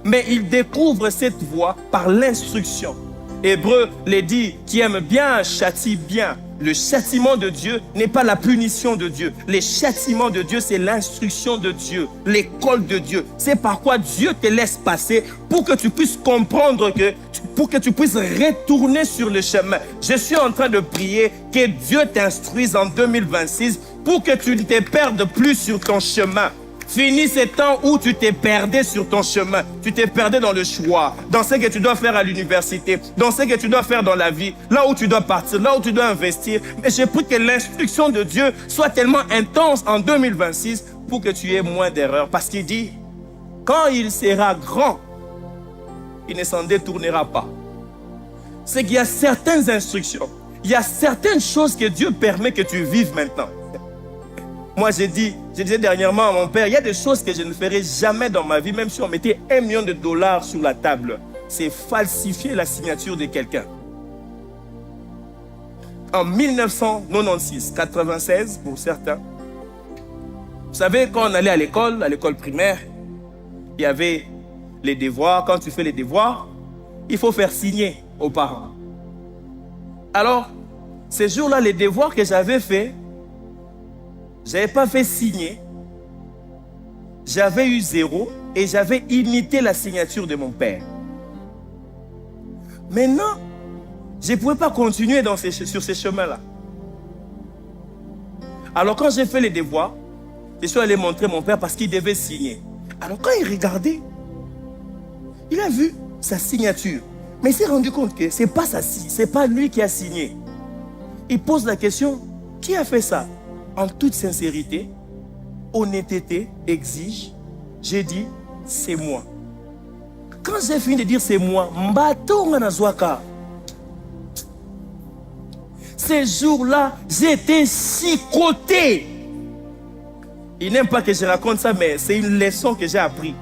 Mais il découvre cette voie par l'instruction. Hébreu les dit, qui aime bien châtie bien. Le châtiment de Dieu n'est pas la punition de Dieu. Le châtiment de Dieu, c'est l'instruction de Dieu, l'école de Dieu. C'est par quoi Dieu te laisse passer pour que tu puisses comprendre pour que tu puisses retourner sur le chemin. Je suis en train de prier que Dieu t'instruise en 2026 pour que tu ne te perdes plus sur ton chemin. Finis ces temps où tu t'es perdu sur ton chemin. Tu t'es perdu dans le choix, dans ce que tu dois faire à l'université, dans ce que tu dois faire dans la vie, là où tu dois partir, là où tu dois investir. Mais j'ai pris que l'instruction de Dieu soit tellement intense en 2026 pour que tu aies moins d'erreurs. Parce qu'il dit, quand il sera grand, il ne s'en détournera pas. C'est qu'il y a certaines instructions, il y a certaines choses que Dieu permet que tu vives maintenant. Moi, je disais dernièrement à mon père, il y a des choses que je ne ferai jamais dans ma vie, même si on mettait $1 million sur la table. C'est falsifier la signature de quelqu'un. En 1996, 96 pour certains, vous savez, quand on allait à l'école primaire, il y avait les devoirs. Quand tu fais les devoirs, il faut faire signer aux parents. Alors, ces jours-là, les devoirs que j'avais faits, Je n'avais pas fait signer. J'avais eu 0 et j'avais imité la signature de mon père. Maintenant, je ne pouvais pas continuer sur ces chemins-là. Alors quand j'ai fait les devoirs, je suis allé montrer mon père parce qu'il devait signer. Alors quand il regardait, il a vu sa signature. Mais il s'est rendu compte que ce n'est pas lui qui a signé. Il pose la question, qui a fait ça? En toute sincérité, honnêteté exige, j'ai dit, c'est moi. Quand j'ai fini de dire c'est moi, ces jours-là, j'étais chicoté. Il n'aime pas que je raconte ça, mais c'est une leçon que j'ai appris.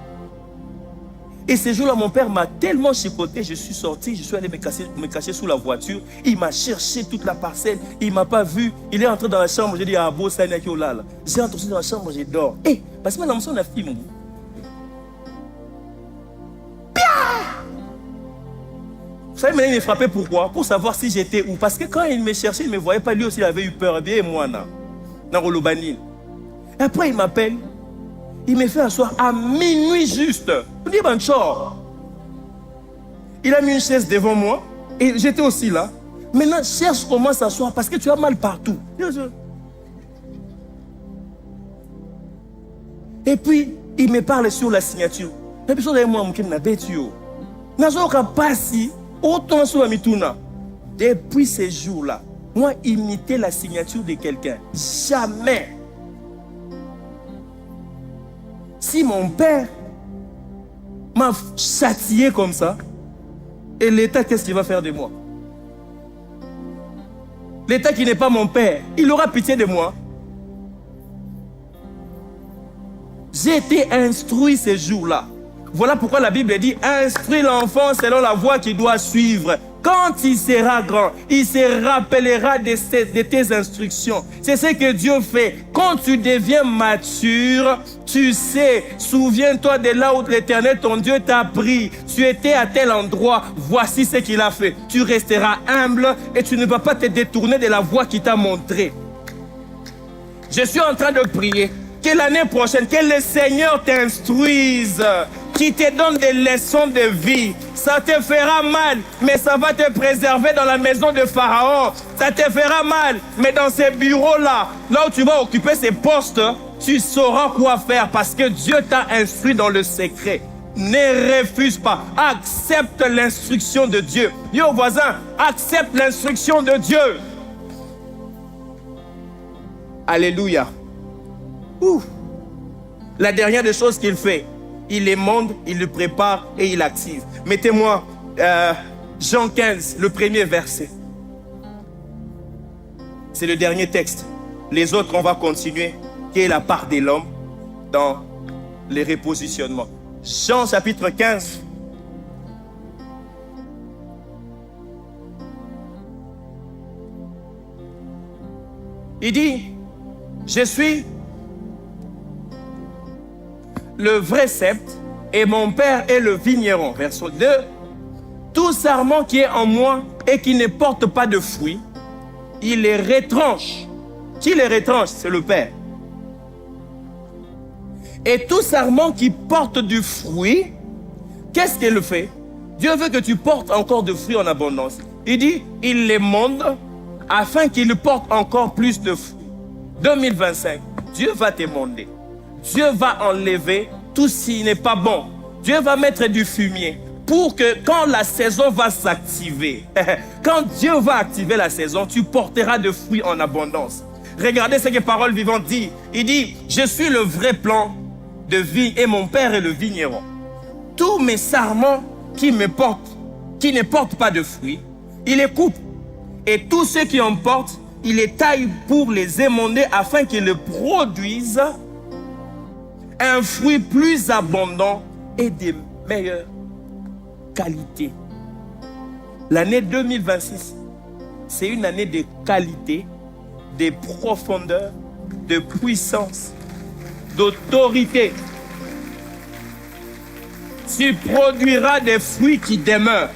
Et ces jours-là, mon père m'a tellement chicoté, je suis sorti, je suis allé me cacher sous la voiture. Il m'a cherché toute la parcelle, il ne m'a pas vu. Il est entré dans la chambre, j'ai dit, ah, beau, ça n'est que là. J'ai entré dans la chambre, j'ai dors. Eh, parce que maintenant, on a fait mon goût. Vous savez, maintenant, il me frappait pourquoi? Pour savoir si j'étais où. Parce que quand il me cherchait, il ne me voyait pas. Lui aussi, il avait eu peur. Bien, et moi, dans Rolobanine. Et après, il m'appelle. Il me fait asseoir à minuit juste. Je dis, Banchor. Il a mis une chaise devant moi. Et j'étais aussi là. Maintenant, cherche comment s'asseoir parce que tu as mal partout. Et puis, il me parle sur la signature. La personne de moi, je ne sais pas. Depuis ces jours-là, moi, imiter la signature de quelqu'un, jamais. Si mon père m'a châtié comme ça, et l'État, qu'est-ce qu'il va faire de moi? L'État qui n'est pas mon père, il aura pitié de moi. J'ai été instruit ces jours-là. Voilà pourquoi la Bible dit, instruis l'enfant selon la voie qu'il doit suivre. Quand il sera grand, il se rappellera de tes instructions. C'est ce que Dieu fait. Quand tu deviens mature, tu sais, souviens-toi de là où l'Éternel, ton Dieu, t'a pris. Tu étais à tel endroit, voici ce qu'il a fait. Tu resteras humble et tu ne vas pas te détourner de la voie qu'il t'a montrée. Je suis en train de prier que l'année prochaine, que le Seigneur t'instruise, qui te donne des leçons de vie. Ça te fera mal, mais ça va te préserver dans la maison de Pharaon. Ça te fera mal, mais dans ces bureaux-là, là où tu vas occuper ces postes, tu sauras quoi faire parce que Dieu t'a instruit dans le secret. Ne refuse pas. Accepte l'instruction de Dieu. Dis au voisin, accepte l'instruction de Dieu. Alléluia. La dernière des choses qu'il fait, il émonde, il le prépare et il active. Mettez-moi Jean 15, le premier verset. C'est le dernier texte. Les autres, on va continuer. Quelle est la part de l'homme dans les repositionnements? Jean chapitre 15. Il dit, je suis le vrai sceptre et mon père est le vigneron. Verset 2. Tout sarment qui est en moi et qui ne porte pas de fruits, il les retranche. Qui les retranche? C'est le Père. Et tout sarment qui porte du fruit, qu'est-ce qu'il fait? Dieu veut que tu portes encore de fruits en abondance. Il dit, il les monde afin qu'il porte encore plus de fruits. 2025, Dieu va t'émonder. Dieu va enlever tout ce qui n'est pas bon. Dieu va mettre du fumier pour que quand la saison va s'activer, quand Dieu va activer la saison, tu porteras de fruits en abondance. Regardez ce que Parole Vivante dit. Il dit, je suis le vrai plan de vie et mon Père est le vigneron. Tous mes sarments qui ne portent pas de fruits, il les coupe. Et tous ceux qui en portent, il les taille pour les émonder afin qu'ils produisent un fruit plus abondant et de meilleure qualité. L'année 2026, c'est une année de qualité, de profondeur, de puissance, d'autorité. Tu produiras des fruits qui demeurent.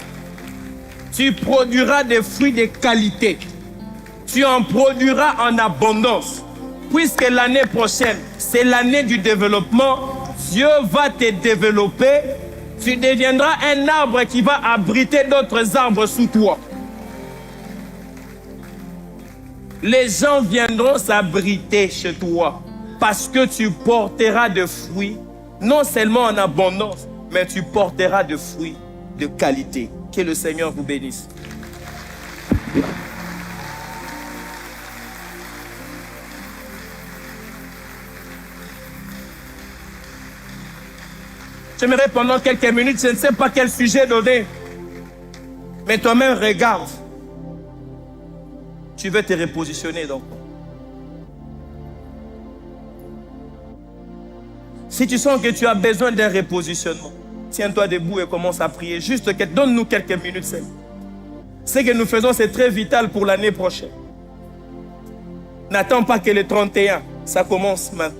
Tu produiras des fruits de qualité. Tu en produiras en abondance. puisque l'année prochaine, c'est l'année du développement, Dieu va te développer. Tu deviendras un arbre qui va abriter d'autres arbres sous toi. Les gens viendront s'abriter chez toi parce que tu porteras de fruits, non seulement en abondance, mais tu porteras de fruits de qualité. Que le Seigneur vous bénisse. J'aimerais pendant quelques minutes, je ne sais pas quel sujet donner, mais toi-même regarde. Tu veux te repositionner donc. Si tu sens que tu as besoin d'un repositionnement, tiens-toi debout et commence à prier. Juste, donne-nous quelques minutes. Ce que nous faisons, c'est très vital pour l'année prochaine. N'attends pas que le 31, ça commence maintenant.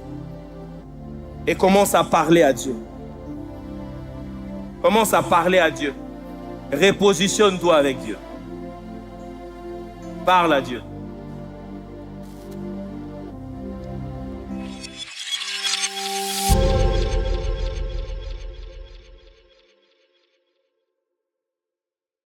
Et commence à parler à Dieu. Commence à parler à Dieu. Repositionne-toi avec Dieu. Parle à Dieu.